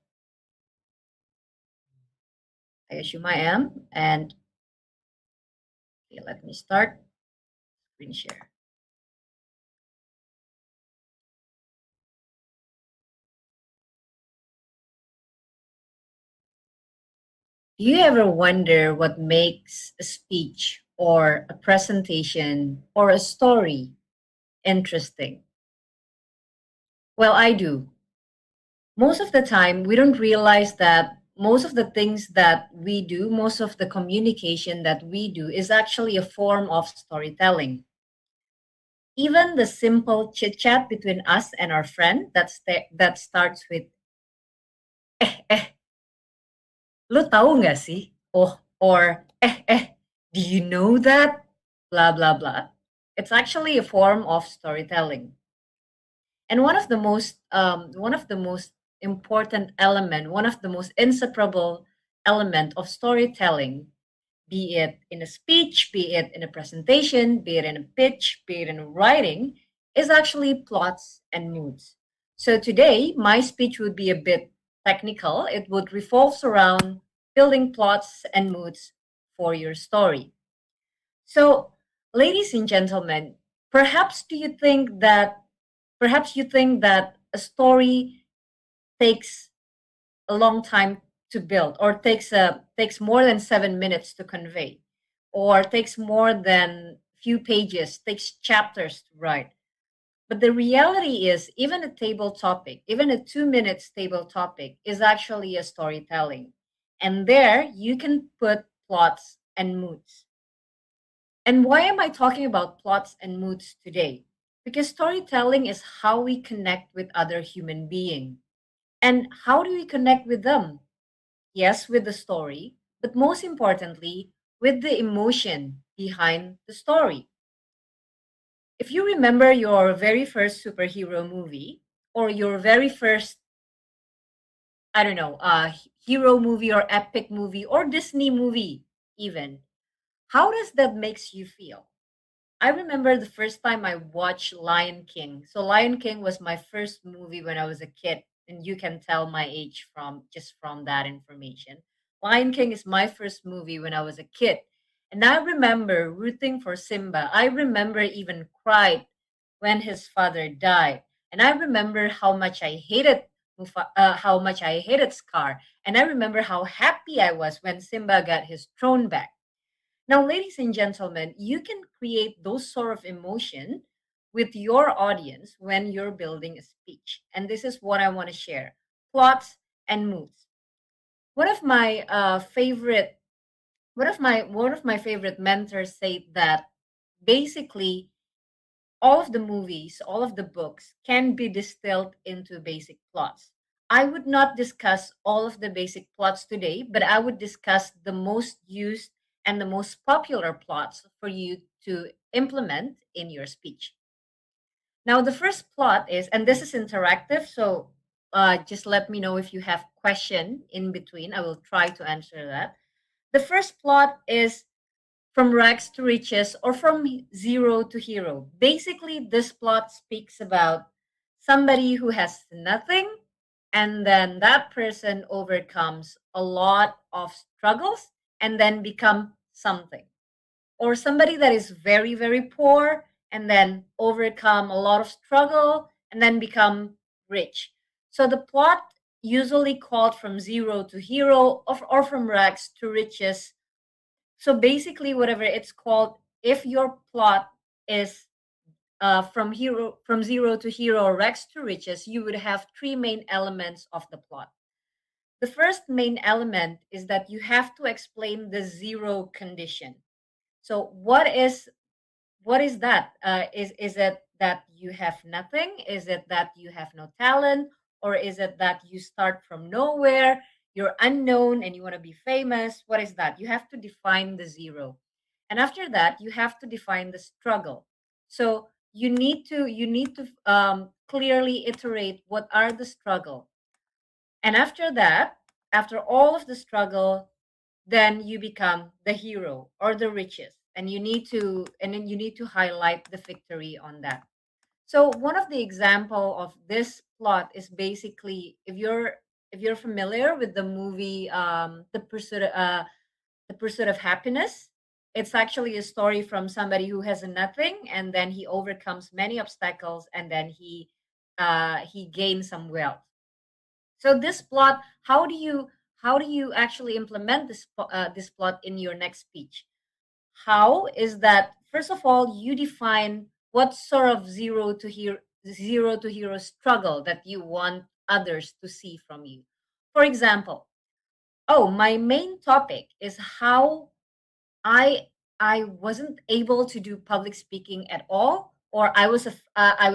Speaker 16: I assume I am. And okay, let me start screen share. Do you ever wonder what makes a speech or a presentation or a story interesting? Well, I do. Most of the time, we don't realize that most of the things that we do, most of the communication that we do, is actually a form of storytelling. Even the simple chit chat between us and our friend that starts with "Lu tahu nggak sih?" or "Do you know that?" Blah blah blah. It's actually a form of storytelling. And one of the most important element, one of the most inseparable element of storytelling, be it in a speech, be it in a presentation, be it in a pitch, be it in a writing, is actually plots and moods. So today, my speech would be a bit technical. It would revolve around building plots and moods for your story. So, ladies and gentlemen, perhaps you think that a story takes a long time to build, or takes more than 7 minutes to convey, or takes more than few pages, takes chapters to write. But the reality is, even a table topic, even a 2 minutes table topic, is actually a storytelling. And there you can put plots and moods. And why am I talking about plots and moods today? Because storytelling is how we connect with other human beings. And how do we connect with them? Yes, with the story, but most importantly, with the emotion behind the story. If you remember your very first superhero movie, or your very first, I don't know, hero movie or epic movie or Disney movie, even, how does that makes you feel? I remember the first time I watched Lion King. So Lion King was my first movie when I was a kid, and you can tell my age from that information. Lion King is my first movie when I was a kid. And I remember rooting for Simba. I remember even cried when his father died. And I remember how much I hated Scar. And I remember how happy I was when Simba got his throne back. Now, ladies and gentlemen, you can create those sort of emotion with your audience when you're building a speech. And this is what I want to share: plots and moods. One of my favorite one of my favorite mentors said that basically all of the movies, all of the books can be distilled into basic plots. I would not discuss all of the basic plots today, but I would discuss the most used and the most popular plots for you to implement in your speech. Now, the first plot is, and this is interactive, so just let me know if you have question in between. I will try to answer that. The first plot is from rags to riches, or from zero to hero. Basically, this plot speaks about somebody who has nothing, and then that person overcomes a lot of struggles and then become something. Or somebody that is very, very poor and then overcome a lot of struggle and then become rich. So the plot usually called from zero to hero, or from rags to riches. So basically, whatever it's called, if your plot is from zero to hero, or rags to riches, you would have three main elements of the plot. The first main element is that you have to explain the zero condition. So what is that? Is it that you have nothing? Is it that you have no talent? Or is it that you start from nowhere, you're unknown, and you want to be famous? What is that? You have to define the zero. And after that, you have to define the struggle. So you need to clearly iterate what are the struggle. And after that, after all of the struggle, then you become the hero or the richest, and then you need to highlight the victory on that. So one of the example of this plot is basically, if you're familiar with the movie the pursuit of happiness. It's actually a story from somebody who has nothing, and then he overcomes many obstacles, and then he gains some wealth. So this plot, how do you actually implement this plot in your next speech? How is that? First of all, you define what sort of zero to hero struggle that you want others to see from you. For example, oh, my main topic is how I wasn't able to do public speaking at all, or I was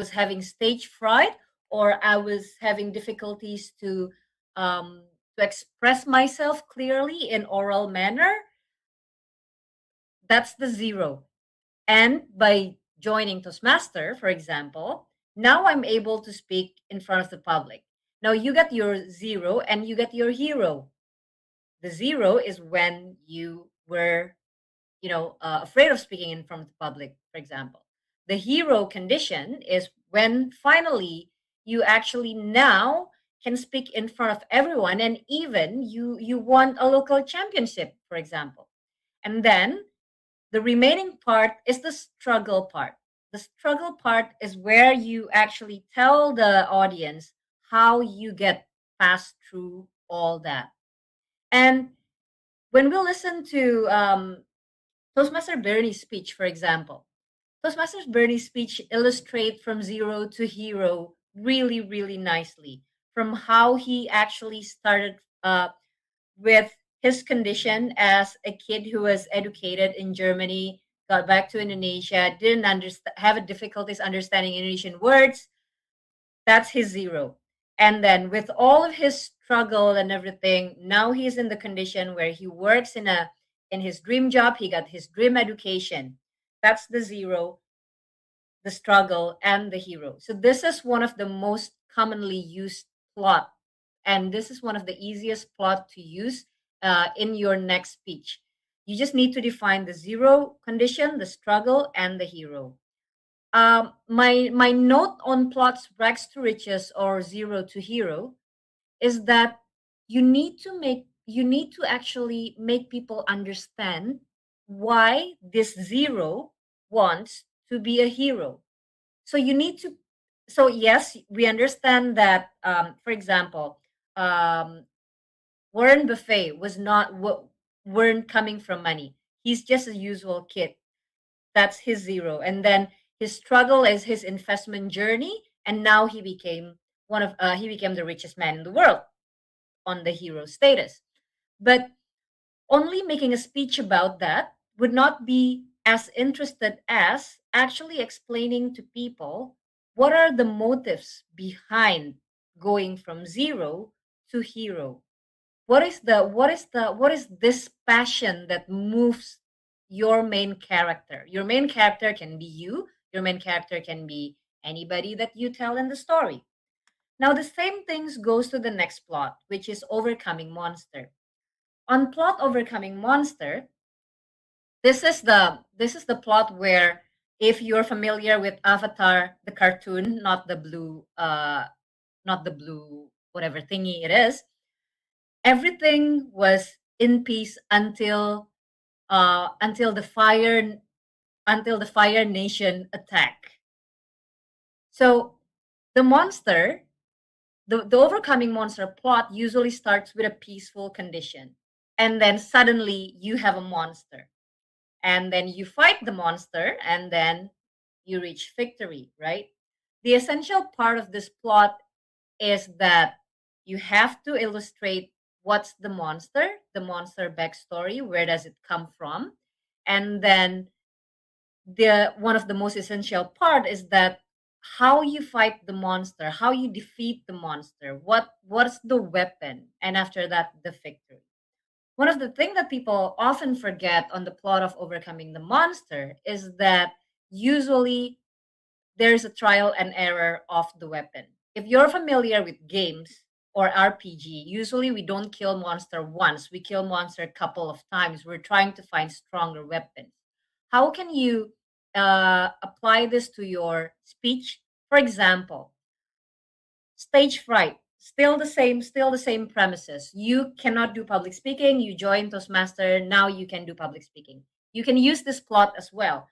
Speaker 16: having stage fright, or I was having difficulties to express myself clearly in oral manner. That's the zero. And by joining Toastmaster, for example, now I'm able to speak in front of the public. Now you get your zero and you get your hero. The zero is when you were, afraid of speaking in front of the public, for example. The hero condition is when finally you actually now can speak in front of everyone, and even you won a local championship, for example. And then the remaining part is the struggle part. The struggle part is where you actually tell the audience how you get past through all that. And when we listen to Toastmaster Bernie's speech, for example, Toastmaster Bernie's speech illustrates from zero to hero really, really nicely, from how he actually started with his condition as a kid who was educated in Germany, got back to Indonesia, didn't have difficulties understanding Indonesian words. That's his zero. And then with all of his struggle and everything, now he's in the condition where he works in his dream job. He got his dream education. That's the zero, the struggle, and the hero. So this is one of the most commonly used plot, and this is one of the easiest plot to use in your next speech. You just need to define the zero condition, the struggle, and the hero. My note on plots rags to riches or zero to hero is that you need to actually make people understand why this zero wants to be a hero. So you need to. So yes, we understand that. For example, Warren Buffett weren't coming from money. He's just a usual kid. That's his zero. And then his struggle is his investment journey, and now he became the richest man in the world on the hero status. But only making a speech about that would not be as interested as actually explaining to people what are the motives behind going from zero to hero. What is this passion that moves your main character? Your main character can be you. Your main character can be anybody that you tell in the story. Now the same things goes to the next plot, which is overcoming monster. On plot overcoming monster, this is the plot where, if you're familiar with Avatar, the cartoon, not the blue whatever thingy it is, everything was in peace until the fire nation attack. So the monster, the overcoming monster plot usually starts with a peaceful condition, and then suddenly you have a monster, and then you fight the monster, and then you reach victory, right? The essential part of this plot is that you have to illustrate what's the monster backstory, where does it come from, and then the one of the most essential part is that how you fight the monster, how you defeat the monster, what's the weapon, and after that the victory. One of the things that people often forget on the plot of overcoming the monster is that usually there's a trial and error of the weapon. If you're familiar with games or RPG, usually we don't kill monster once, we kill monster a couple of times. We're trying to find stronger weapons. How can you apply this to your speech? For example, stage fright, still the same premises. You cannot do public speaking, you join Toastmaster, now you can do public speaking. You can use this plot as well.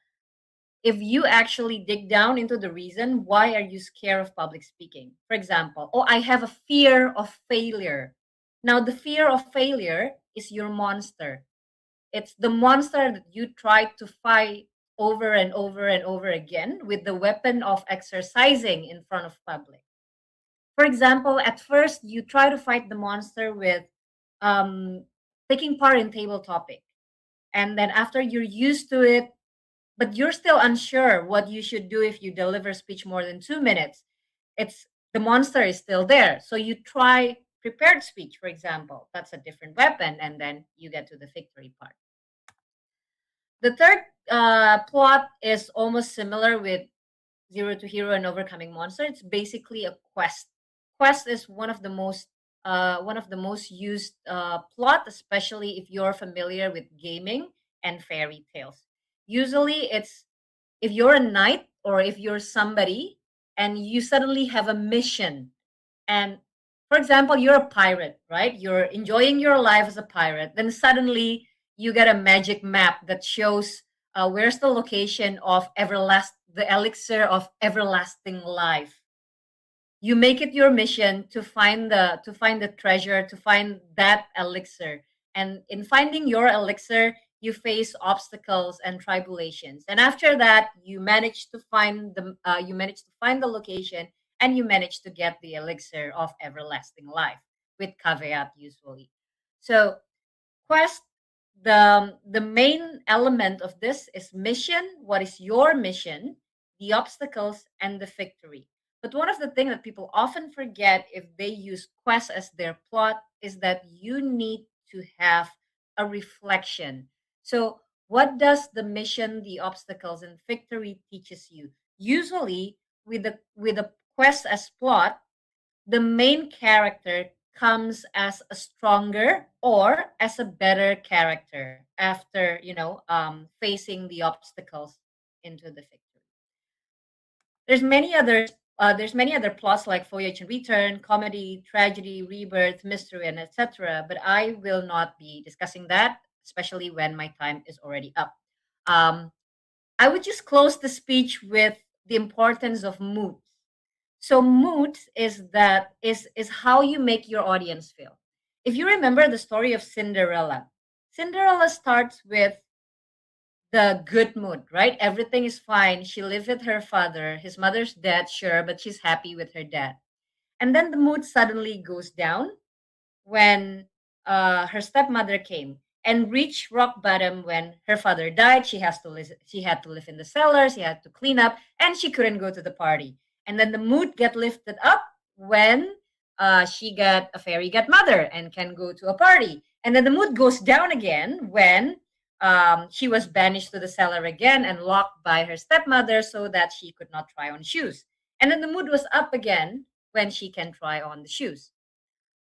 Speaker 16: If you actually dig down into the reason, why are you scared of public speaking? For example, oh, I have a fear of failure. Now the fear of failure is your monster. It's the monster that you try to fight over and over and over again with the weapon of exercising in front of public. For example, at first you try to fight the monster with taking part in table topic. And then after you're used to it, but you're still unsure what you should do if you deliver speech more than 2 minutes, it's the monster is still there. So you try prepared speech, for example. That's a different weapon, and then you get to the victory part. The third plot is almost similar with Zero to Hero and Overcoming Monster. It's basically a quest. Quest is one of the most used plot, especially if you're familiar with gaming and fairy tales. Usually, it's if you're a knight or if you're somebody and you suddenly have a mission, and for example, you're a pirate, right? You're enjoying your life as a pirate. Then suddenly you get a magic map that shows where's the location of the elixir of everlasting life. You make it your mission to find the treasure, to find that elixir. And in finding your elixir, you face obstacles and tribulations. And after that, you manage to find the location, and you manage to get the elixir of everlasting life with caveat usually. So quest, the main element of this is mission. What is your mission? The obstacles and the victory. But one of the things that people often forget if they use quest as their plot is that you need to have a reflection. So what does the mission, the obstacles, and victory teaches you? Usually with the quest as plot, the main character comes as a stronger or as a better character after facing the obstacles into the victory. There's many other plots like Voyage and Return, comedy, tragedy, rebirth, mystery, and etc. But I will not be discussing that, especially when my time is already up. I would just close the speech with the importance of mood. So mood is how you make your audience feel. If you remember the story of Cinderella, Cinderella starts with the good mood, right? Everything is fine. She lives with her father. His mother's dead, sure, but she's happy with her dad. And then the mood suddenly goes down when her stepmother came, and reached rock bottom when her father died. She had to live in the cellar. She had to clean up, and she couldn't go to the party. And then the mood get lifted up when she got a fairy godmother and can go to a party. And then the mood goes down again when she was banished to the cellar again and locked by her stepmother so that she could not try on shoes. And then the mood was up again when she can try on the shoes.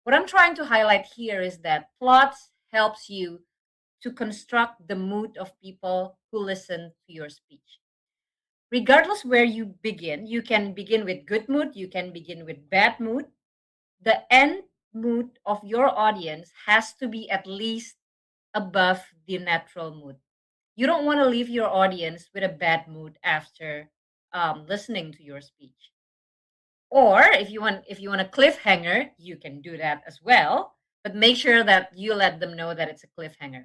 Speaker 16: What I'm trying to highlight here is that plots helps you to construct the mood of people who listen to your speech. Regardless where you begin, you can begin with good mood, you can begin with bad mood. The end mood of your audience has to be at least above the natural mood. You don't want to leave your audience with a bad mood after listening to your speech. Or if you want a cliffhanger, you can do that as well. But make sure that you let them know that it's a cliffhanger.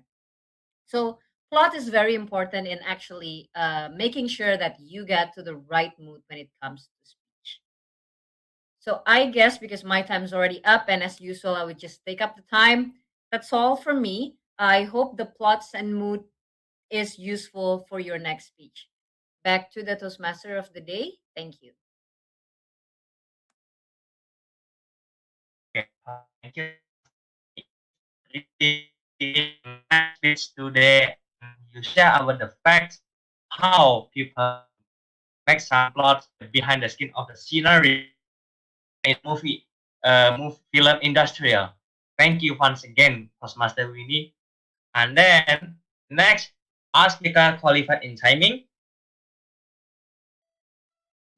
Speaker 16: So plot is very important in actually making sure that you get to the right mood when it comes to speech. So I guess because my time is already up, and as usual, I would just take up the time. That's all from me. I hope the plots and mood is useful for your next speech. Back to the Toastmaster of the day. Thank you.
Speaker 3: Okay, thank you. Speech today, you share about the facts how people make some plots behind the skin of the scenery in movie film industrial. Thank you once again, Toastmaster Winnie. And then next, our speaker qualified in timing.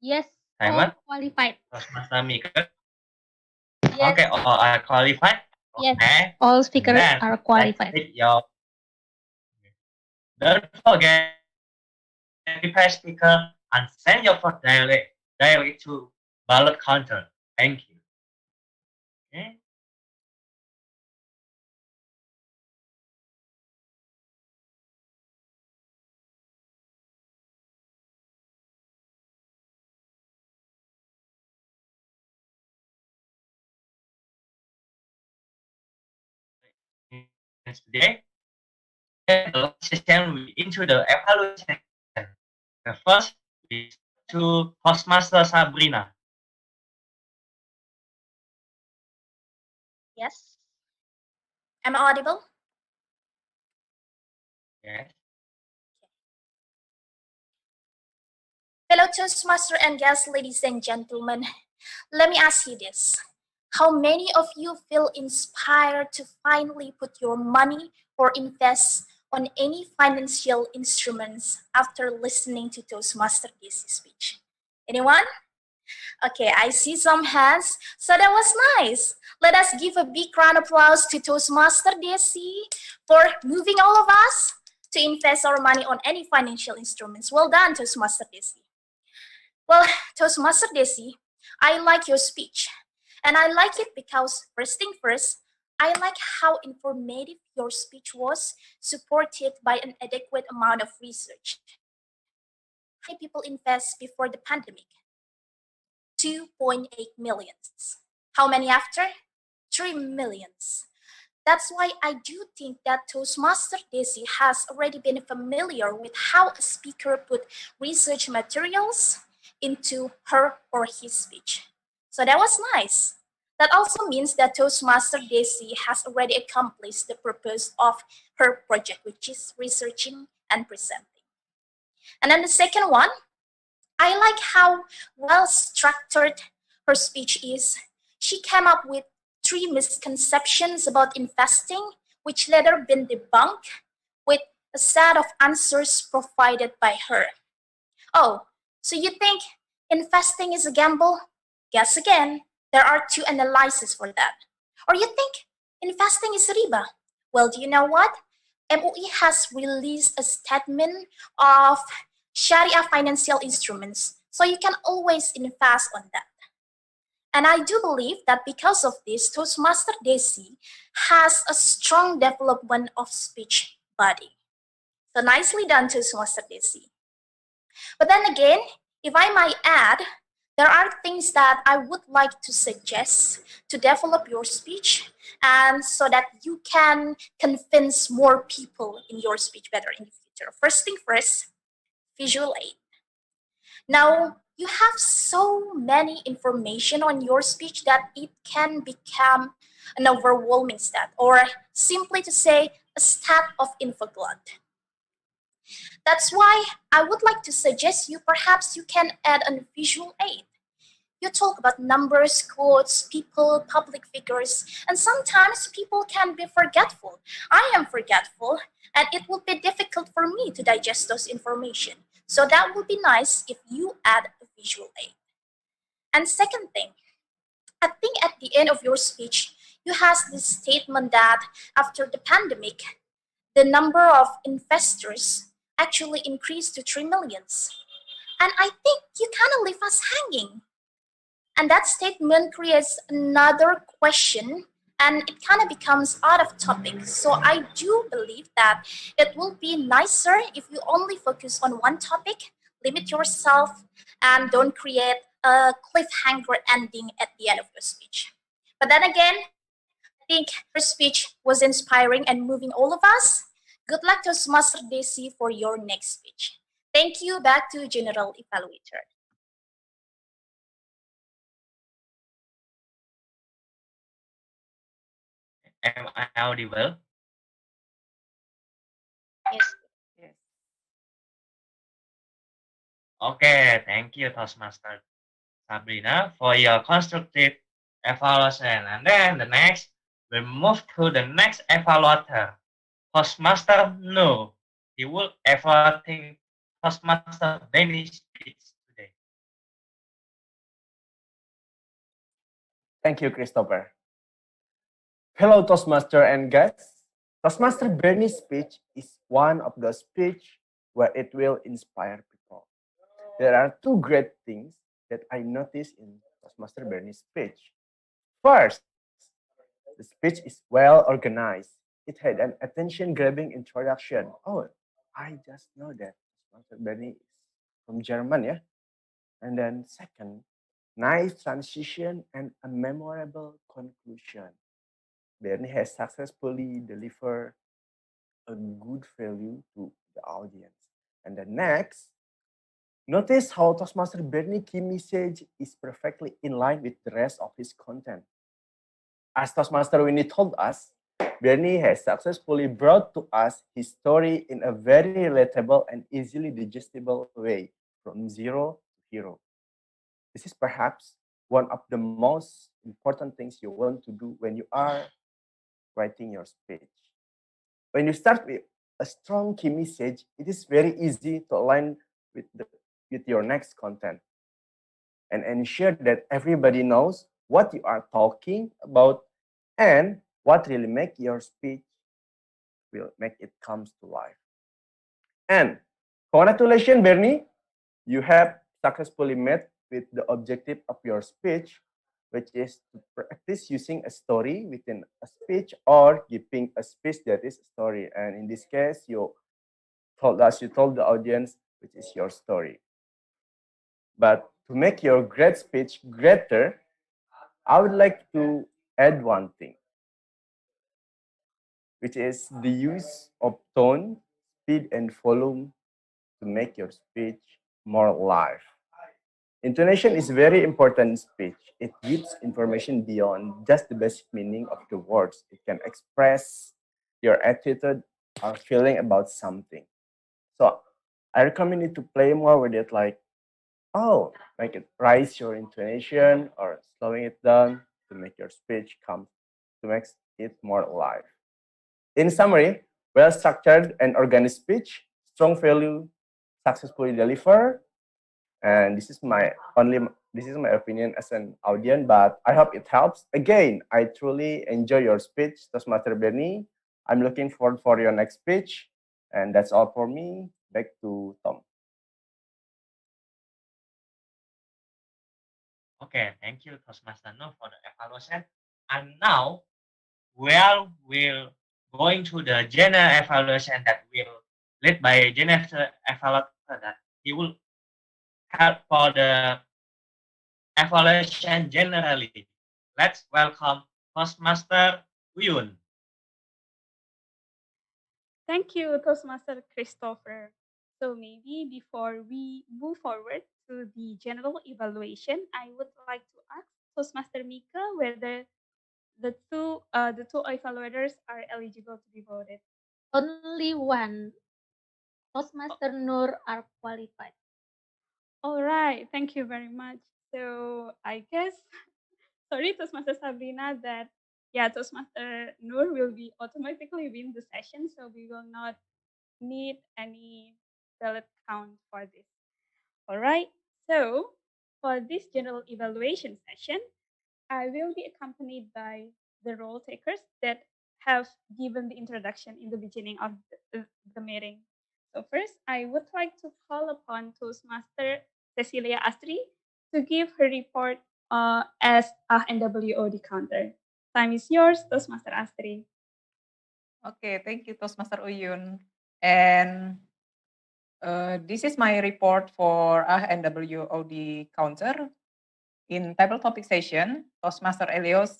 Speaker 6: Yes,
Speaker 3: Timer.
Speaker 6: all qualified.
Speaker 3: Toastmaster Mika.
Speaker 6: Yes.
Speaker 3: Okay, all are qualified.
Speaker 6: Yes,
Speaker 3: Okay.
Speaker 6: all speakers
Speaker 3: Then
Speaker 6: are
Speaker 3: let's
Speaker 6: qualified.
Speaker 3: take your. Don't forget prepare speaker and send your vote directly to ballot counter. Thank you. Okay. today. Then the last session we into the evaluation. The first is to Toastmaster Sabrina.
Speaker 14: Yes. Am I audible?
Speaker 3: Yes.
Speaker 14: Fellow Toastmaster and guests, ladies and gentlemen, let me ask you this. How many of you feel inspired to finally put your money or invest on any financial instruments after listening to Toastmaster Desi's speech? Anyone? Okay, I see some hands. So that was nice. Let us give a big round of applause to Toastmaster Desi for moving all of us to invest our money on any financial instruments. Well done, Toastmaster Desi. Well, Toastmaster Desi, I like your speech. And I like it because, first thing first, I like how informative your speech was, supported by an adequate amount of research. How many people invest before the pandemic? 2.8 millions. How many after? 3 millions. That's why I do think that Toastmaster Desi has already been familiar with how a speaker put research materials into her or his speech. So that was nice. That also means that Toastmaster Desi has already accomplished the purpose of her project, which is researching and presenting. And then the second one, I like how well structured her speech is. She came up with 3 misconceptions about investing, which later been debunked with a set of answers provided by her. Oh, so you think investing is a gamble? Guess again. There are 2 analyses for that. Or you think investing is riba? Well, do you know what? MUI has released a statement of Sharia financial instruments, so you can always invest on that. And I do believe that because of this, Toastmaster Desi has a strong development of speech body. So nicely done, Toastmaster Desi. But then again, if I might add, there are things that I would like to suggest to develop your speech and so that you can convince more people in your speech better in the future. First thing first, visual aid. Now, you have so many information on your speech that it can become an overwhelming stat, or simply to say, a stat of infoglut. That's why I would like to suggest you perhaps you can add a visual aid. You talk about numbers, quotes, people, public figures, and sometimes people can be forgetful. I am forgetful, and it would be difficult for me to digest those information. So that would be nice if you add a visual aid. And second thing, I think at the end of your speech, you have this statement that after the pandemic, the number of investors actually increased to 3 millions. And I think you kind of leave us hanging. And that statement creates another question and it kind of becomes out of topic. So I do believe that it will be nicer if you only focus on one topic, limit yourself, and don't create a cliffhanger ending at the end of your speech. But then again, I think your speech was inspiring and moving all of us. Good luck to Master Desi for your next speech. Thank you. Back to General Evaluator.
Speaker 3: Am I audible?
Speaker 14: Yes.
Speaker 2: Yes.
Speaker 3: Okay, thank you, Toastmaster Sabrina, for your constructive evaluation. And then the next, we move to the next evaluator, Toastmaster No. He will evaluating Toastmaster Benny's speech today.
Speaker 4: Thank you, Christopher. Hello, Toastmaster and guests. Toastmaster Bernie's speech is one of those speeches where it will inspire people. There are 2 great things that I noticed in Toastmaster Bernie's speech. First, the speech is well organized. It had an attention-grabbing introduction. Oh, I just know that Toastmaster Bernie is from German, yeah? And then second, nice transition and a memorable conclusion. Bernie has successfully delivered a good value to the audience. And the next, notice how Toastmaster Bernie key message is perfectly in line with the rest of his content. As Toastmaster Winnie told us, Bernie has successfully brought to us his story in a very relatable and easily digestible way from zero to hero. This is perhaps one of the most important things you want to do when you are writing your speech. When you start with a strong key message, it is very easy to align with your next content and ensure that everybody knows what you are talking about and what really make your speech will make it comes to life. And congratulations, Bernie, you have successfully met with the objective of your speech, which is to practice using a story within a speech or giving a speech that is a story. And in this case, you told the audience, which is your story. But to make your great speech greater, I would like to add one thing, which is the use of tone, speed, and volume to make your speech more live. Intonation is very important in speech. It gives information beyond just the basic meaning of the words. It can express your attitude or feeling about something. So I recommend you to play more with it, like, oh, make it rise your intonation or slowing it down to make your speech come to make it more alive. In summary, well-structured and organized speech, strong value, successfully delivered, and this is my opinion as an audience, but I hope it helps. Again, I truly enjoy your speech, Toastmaster Bernie. I'm looking forward for your next speech, and that's all for me. Back to Tom.
Speaker 3: Okay, thank you, Toastmaster No, for the evaluation. And now, we'll going to the general evaluation that will led by general evaluator that he will help for the evaluation generally. Let's welcome Toastmaster Uyun.
Speaker 5: Thank you, Toastmaster Christopher. So maybe before we move forward to the general evaluation, I would like to ask Toastmaster Mika whether the two evaluators are eligible to be voted.
Speaker 6: Only one Toastmaster Nur are qualified.
Speaker 5: All right, thank you very much. So I guess, sorry, Toastmaster Sabrina, that yeah, Toastmaster Nur will be automatically win the session, so we will not need any ballot count for this. All right, so for this general evaluation session, I will be accompanied by the role takers that have given the introduction in the beginning of the meeting. So first, I would like to call upon Toastmaster Cecilia Astri to give her report as a NWOD counter. Time is yours, Toastmaster Astri.
Speaker 2: Okay, thank you, Toastmaster Uyun. And this is my report for NWOD counter. In table topic session, Toastmaster Elios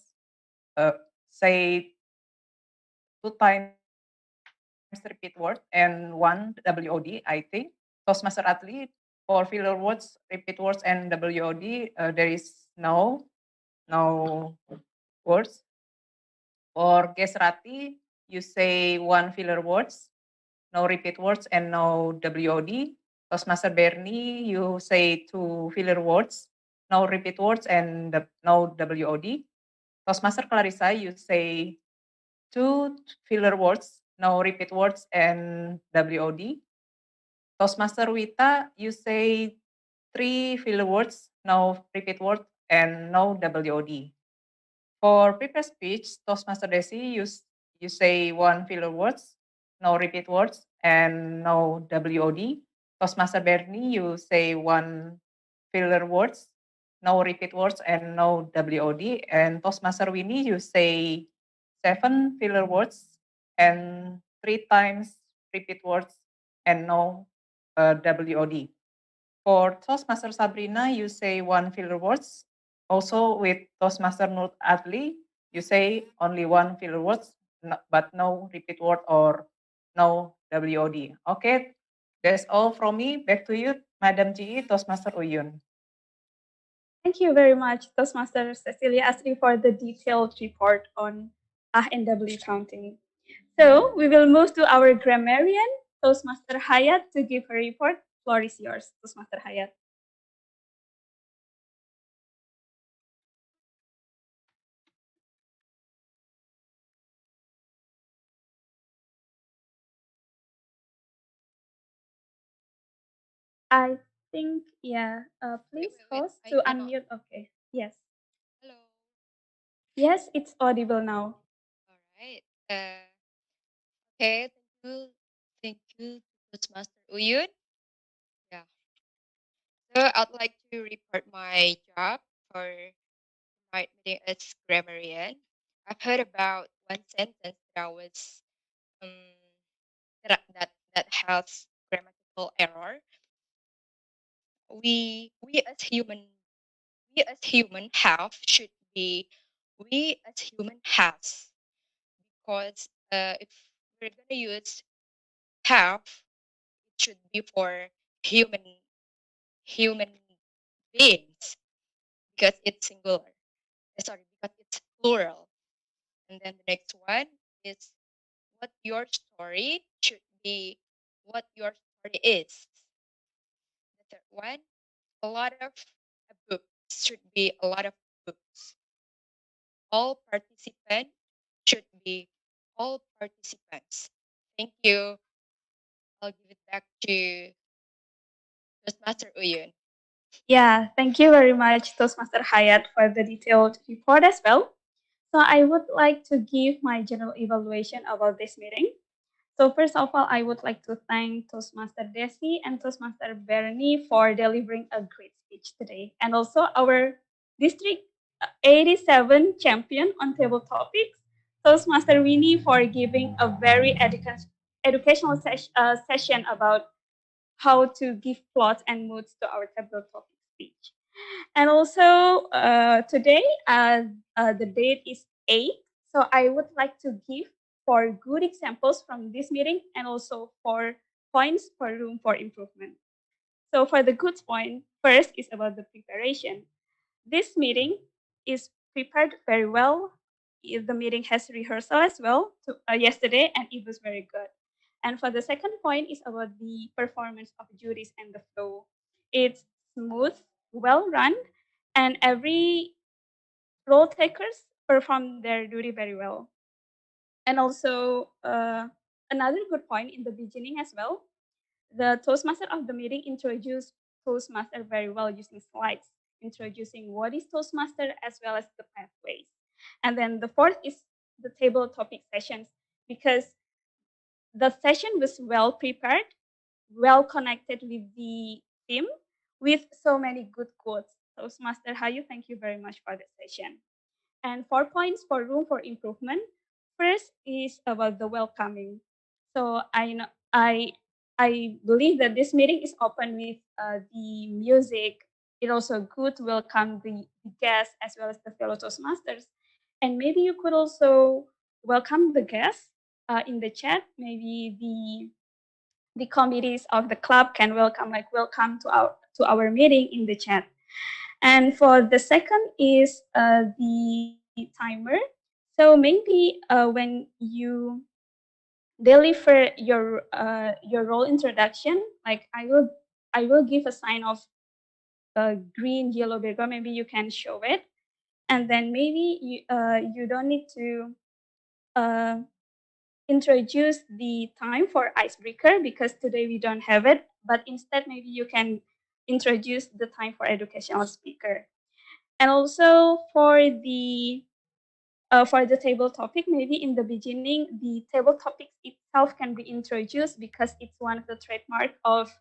Speaker 2: say 2 times repeat word and 1 WOD, I think. Toastmaster Atli, for filler words, repeat words, and WOD, there is no words. For Gesrati, you say 1 filler words, no repeat words, and no WOD. Toastmaster Bernie, you say 2 filler words, no repeat words, and no WOD. Toastmaster Clarissa, you say 2 filler words, no repeat words, and WOD. Toastmaster Wita, you say 3 filler words, no repeat word, and no WOD. For prepare speech, Toastmaster Desi, you say 1 filler words, no repeat words, and no WOD. Toastmaster Bernie, you say 1 filler words, no repeat words, and no WOD. And Toastmaster Winnie, you say 7 filler words and 3 times repeat words and no WOD. For Toastmaster Sabrina, you say 1 filler words. Also with Toastmaster Nur Adli, you say only one filler words, but no repeat word or no WOD. Okay, that's all from me. Back to you, Madam GE, Toastmaster Uyun.
Speaker 5: Thank you very much, Toastmaster Cecilia Asri, for the detailed report on ANW counting. So we will move to our grammarian, Toastmaster Hayat, to give her report. Floor is yours, Toastmaster Hayat. I think, yeah, please host to unmute. Okay, yes.
Speaker 17: Hello.
Speaker 5: Yes, it's audible now.
Speaker 17: All right. Okay. Thank you, Toastmaster Uyun. Yeah. So I'd like to report my job for my meeting as grammarian. I've heard about one sentence that was um that has grammatical error. We as human have should be we as human has, because if we're gonna use have, it should be for human beings, because it's singular. Sorry, because it's plural. And then the next one is what your story should be what your story is. The third one, a lot of books should be a lot of books. All participants should be all participants. Thank you. I'll give it back to Master Uyun.
Speaker 5: Yeah, thank you very much, Toastmaster Hayat, for the detailed report as well. So I would like to give my general evaluation about this meeting. So first of all, I would like to thank Toastmaster Desi and Toastmaster Bernie for delivering a great speech today. And also our District 87 champion on table topics, Toastmaster Winnie, for giving a very educational session about how to give plots and moods to our table topic speech. And also today, the date is 8. So I would like to give 4 good examples from this meeting and also 4 points for room for improvement. So for the good point, first is about the preparation. This meeting is prepared very well. The meeting has rehearsal as well yesterday, and it was very good. And for the second point is about the performance of juries and the flow. It's smooth, well run, and every role takers perform their duty very well. And also another good point in the beginning as well, the Toastmaster of the meeting introduced Toastmaster very well using slides, introducing what is Toastmaster as well as the pathways. And then the fourth is the table topic sessions, because the session was well prepared, well connected with the theme, with so many good quotes. Toastmaster Hayu, thank you very much for the session. And 4 points for room for improvement. First is about the welcoming. So I believe that this meeting is open with the music. It also good to welcome the guests as well as the fellow Toastmasters. And maybe you could also welcome the guests in the chat. Maybe the committees of the club can welcome to our meeting in the chat. And for the second is the timer. So maybe when you deliver your role introduction, like I will give a sign of green, yellow background. Maybe you can show it, and then maybe you don't need to uh, introduce the time for icebreaker because today we don't have it. But instead, maybe you can introduce the time for educational speaker. And also for the table topic, maybe in the beginning, the table topic itself can be introduced because it's one of the trademark of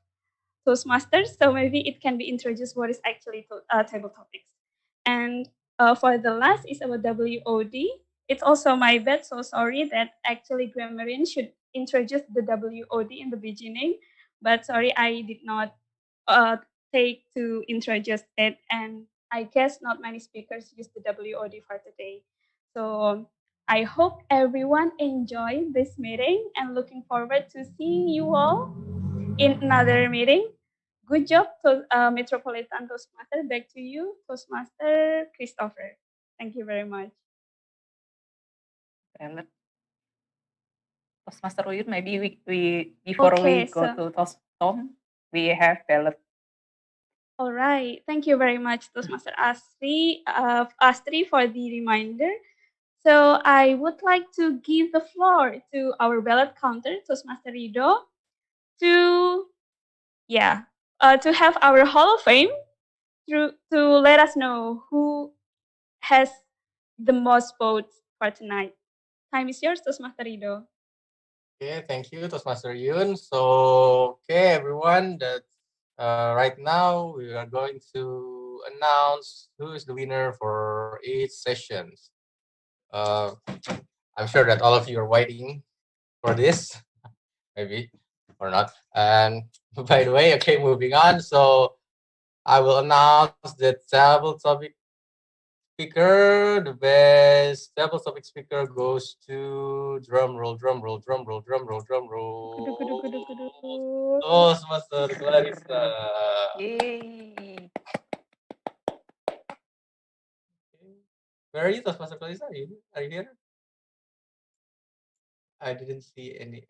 Speaker 5: Toastmasters. So maybe it can be introduced what is actually table topics. And for the last is about WOD. It's also my bad, so sorry that actually grammarian should introduce the WOD in the beginning. But sorry, I did not take to introduce it. And I guess not many speakers use the WOD for today. So I hope everyone enjoyed this meeting and looking forward to seeing you all in another meeting. Good job, Metropolitan Toastmaster. Back to you, Toastmaster Christopher. Thank you very much.
Speaker 2: And Toastmaster Uyut, maybe we before
Speaker 5: Okay,
Speaker 2: we go to Tom, we have ballot.
Speaker 5: All right. Thank you very much, Toastmaster Astri, for the reminder. So I would like to give the floor to our ballot counter, Toastmaster Rido, to to have our Hall of Fame to let us know who has the most votes for tonight. Time is yours, Toastmaster Rido.
Speaker 7: Okay, thank you, Toastmaster Yun. So, okay, everyone, right now we are going to announce who is the winner for each sessions. I'm sure that all of you are waiting for this, maybe or not. And by the way, okay, moving on. So I will announce the table topic speaker. The best table topic speaker goes to drum roll, drum roll, drum roll, drum roll, drum roll. Toastmaster Clarissa.
Speaker 2: Yay!
Speaker 7: Where are you, Toastmaster Clarissa? Are you here? I didn't see any.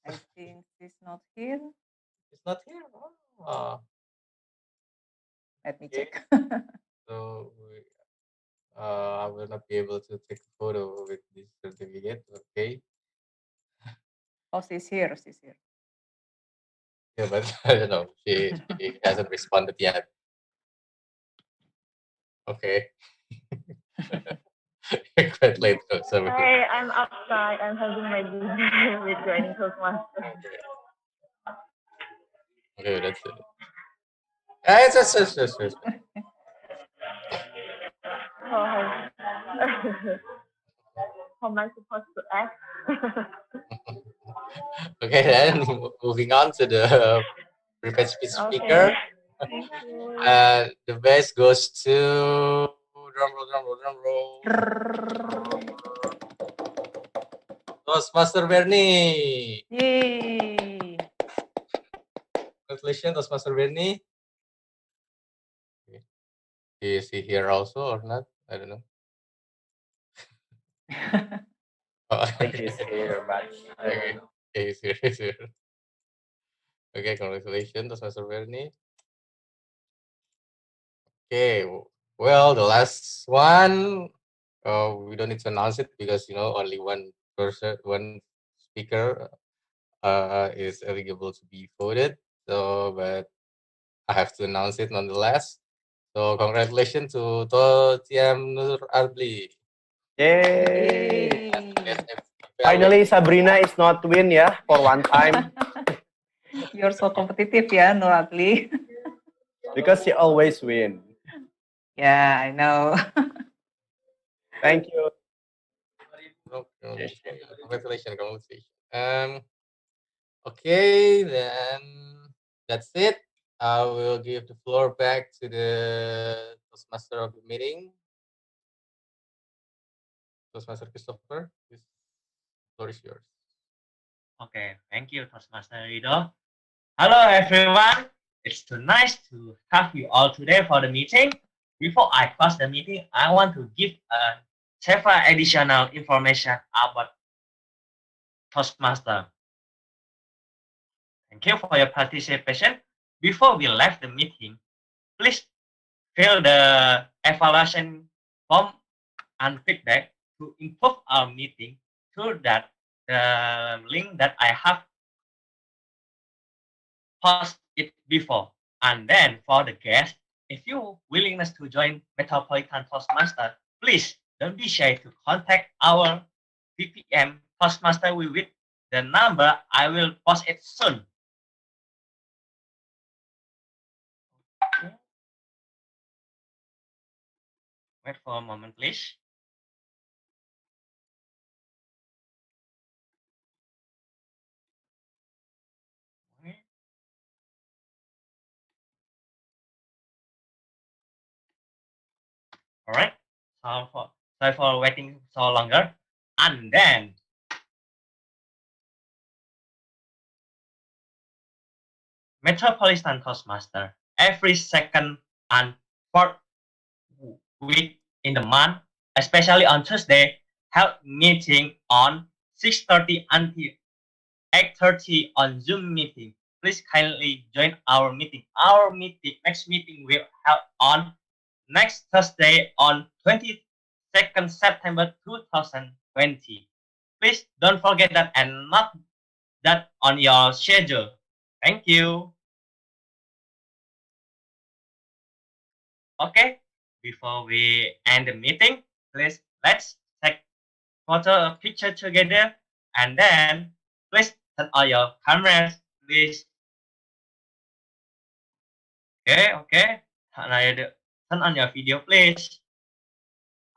Speaker 2: I think she's not here.
Speaker 7: It's not here. Oh.
Speaker 2: Let me check.
Speaker 7: So I will not be able to take a photo with this certificate. Okay.
Speaker 2: Oh, she's here. She's here.
Speaker 7: Yeah, but I don't know. She hasn't responded yet. Okay. Quite late. So
Speaker 12: Hi, I'm outside. I'm having my dinner with joining Toastmasters.
Speaker 7: Okay, that's it. Yes.
Speaker 12: How am I supposed to act?
Speaker 7: Okay, then moving on to the prepared speech speaker.
Speaker 12: Thank you.
Speaker 7: The best goes to drum roll. Toastmaster Bernie.
Speaker 2: Yay!
Speaker 7: Congratulations, Toastmaster Bernie. Is he here also or not? I don't know.
Speaker 4: I think he's here, but I don't know.
Speaker 7: He's here. Okay, congratulations, Toastmaster Bernie. Okay, well, the last one, we don't need to announce it because only one person, one speaker, is eligible to be voted. So, but I have to announce it nonetheless. So, congratulations to Tiam Nur Arbli.
Speaker 4: Yay! Finally, Sabrina is not win ya for one time.
Speaker 2: You're so competitive, yeah, Nur Adli.
Speaker 4: Because she always win.
Speaker 2: Yeah, I know.
Speaker 4: Thank you.
Speaker 7: Congratulations. Okay, then that's it. I will give the floor back to the Toastmaster of the meeting. Toastmaster Christopher, the floor is yours.
Speaker 3: Okay, thank you, Toastmaster Rido. Hello, everyone. It's too nice to have you all today for the meeting. Before I close the meeting, I want to give several additional information about Toastmaster. Thank you for your participation. Before we left the meeting, please fill the evaluation form and feedback to improve our meeting through that the link that I have posted it before. And then for the guests, if you willingness to join Metropolitan Toastmaster, please don't be shy to contact our BPM Toastmaster with the number. I will post it soon. Okay. Wait for a moment, please. Okay. All right. So Sorry for waiting so longer. And then Metropolitan Toastmaster every second and fourth week in the month, especially on Tuesday, held meeting on 6:30 until 8:30 on Zoom meeting. Please kindly join our meeting. Our next meeting will held on next Thursday on 22nd September 2020. Please don't forget that and mark that on your schedule. Thank you. Okay, before we end the meeting, please let's take photo picture together, and then please turn on your cameras, please. Okay. Turn on your video, please.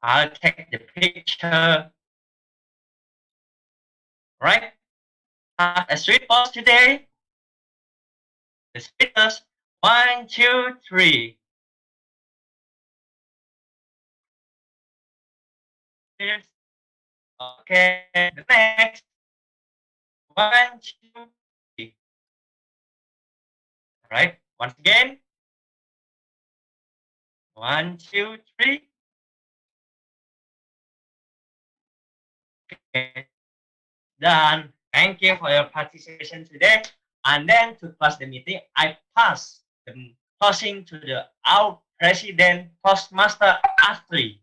Speaker 3: I'll take the picture. Right? Have a sweet pause today. The speakers. 1, 2, 3. Cheers. Okay. The next. 1, 2, 3. Right. Once again. 1, 2, 3. Okay. Done. Thank you for your participation today. And then to close the meeting, I pass the closing to our President Toastmaster Astri.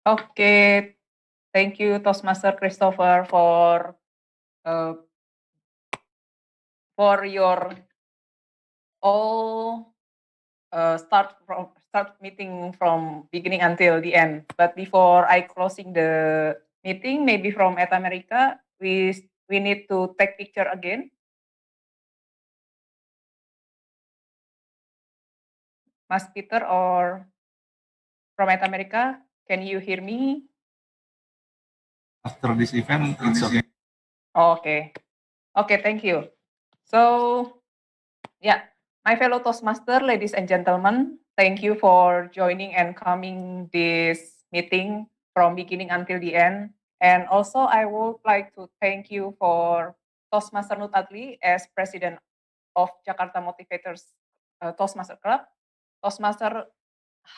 Speaker 2: Okay, thank you, Toastmaster Christopher, for your all start meeting from beginning until the end. But before I closing the meeting, maybe from at America, we need to take picture again. Mas Peter or from at America, can you hear me?
Speaker 18: After this event, it's okay.
Speaker 2: Okay, thank you. So, yeah, my fellow Toastmaster, ladies and gentlemen, thank you for joining and coming this meeting from beginning until the end. And also, I would like to thank you for Toastmaster Nutatli as President of Jakarta Motivators Toastmaster Club, Toastmaster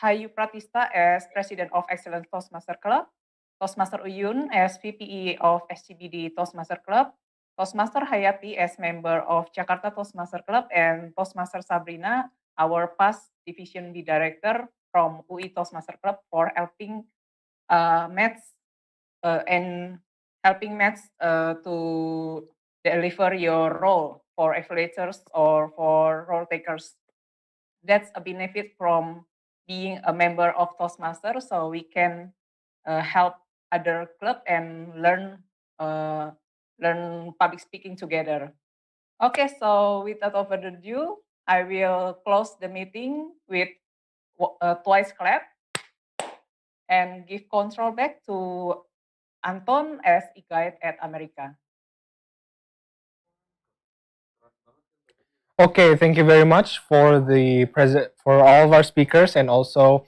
Speaker 2: Hayu Pratista as President of Excellent Toastmaster Club, Toastmaster Uyun as VPE of SCBD Toastmaster Club, Toastmaster Hayati as member of Jakarta Toastmaster Club, and Toastmaster Sabrina, our past Division B Director from UI Toastmaster Club, for helping Maths and helping Maths to deliver your role for evaluators or for role takers. That's a benefit from being a member of Toastmasters, so we can help other club and learn public speaking together. Okay, so without further ado, I will close the meeting with twice clap and give control back to Anton as e-guide at America.
Speaker 1: Okay, thank you very much for for all of our speakers, and also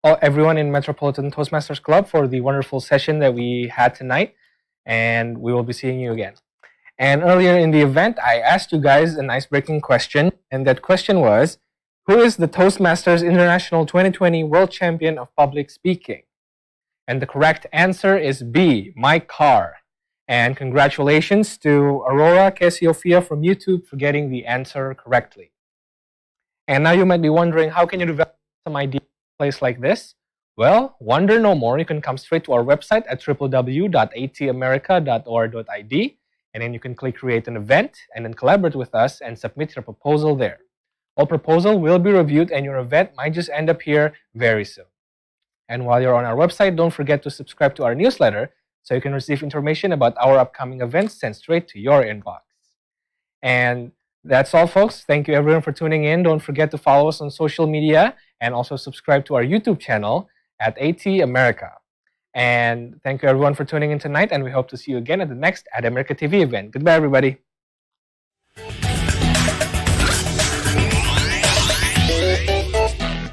Speaker 1: everyone in Metropolitan Toastmasters Club for the wonderful session that we had tonight. And we will be seeing you again. And earlier in the event, I asked you guys an icebreaking question, and that question was, who is the Toastmasters International 2020 World Champion of Public Speaking? And the correct answer is B, Mike Carr. And congratulations to Aurora Casiofia from YouTube for getting the answer correctly. And now you might be wondering, how can you develop some idea in a place like this? Well, wonder no more. You can come straight to our website at www.atamerica.org.id, and then you can click create an event and then collaborate with us and submit your proposal there. All proposal will be reviewed and your event might just end up here very soon. And while you're on our website, don't forget to subscribe to our newsletter so you can receive information about our upcoming events sent straight to your inbox. And that's all, folks. Thank you everyone for tuning in. Don't forget to follow us on social media and also subscribe to our YouTube channel at AT America. And thank you everyone for tuning in tonight, and we hope to see you again at the next At America TV event. Goodbye, everybody.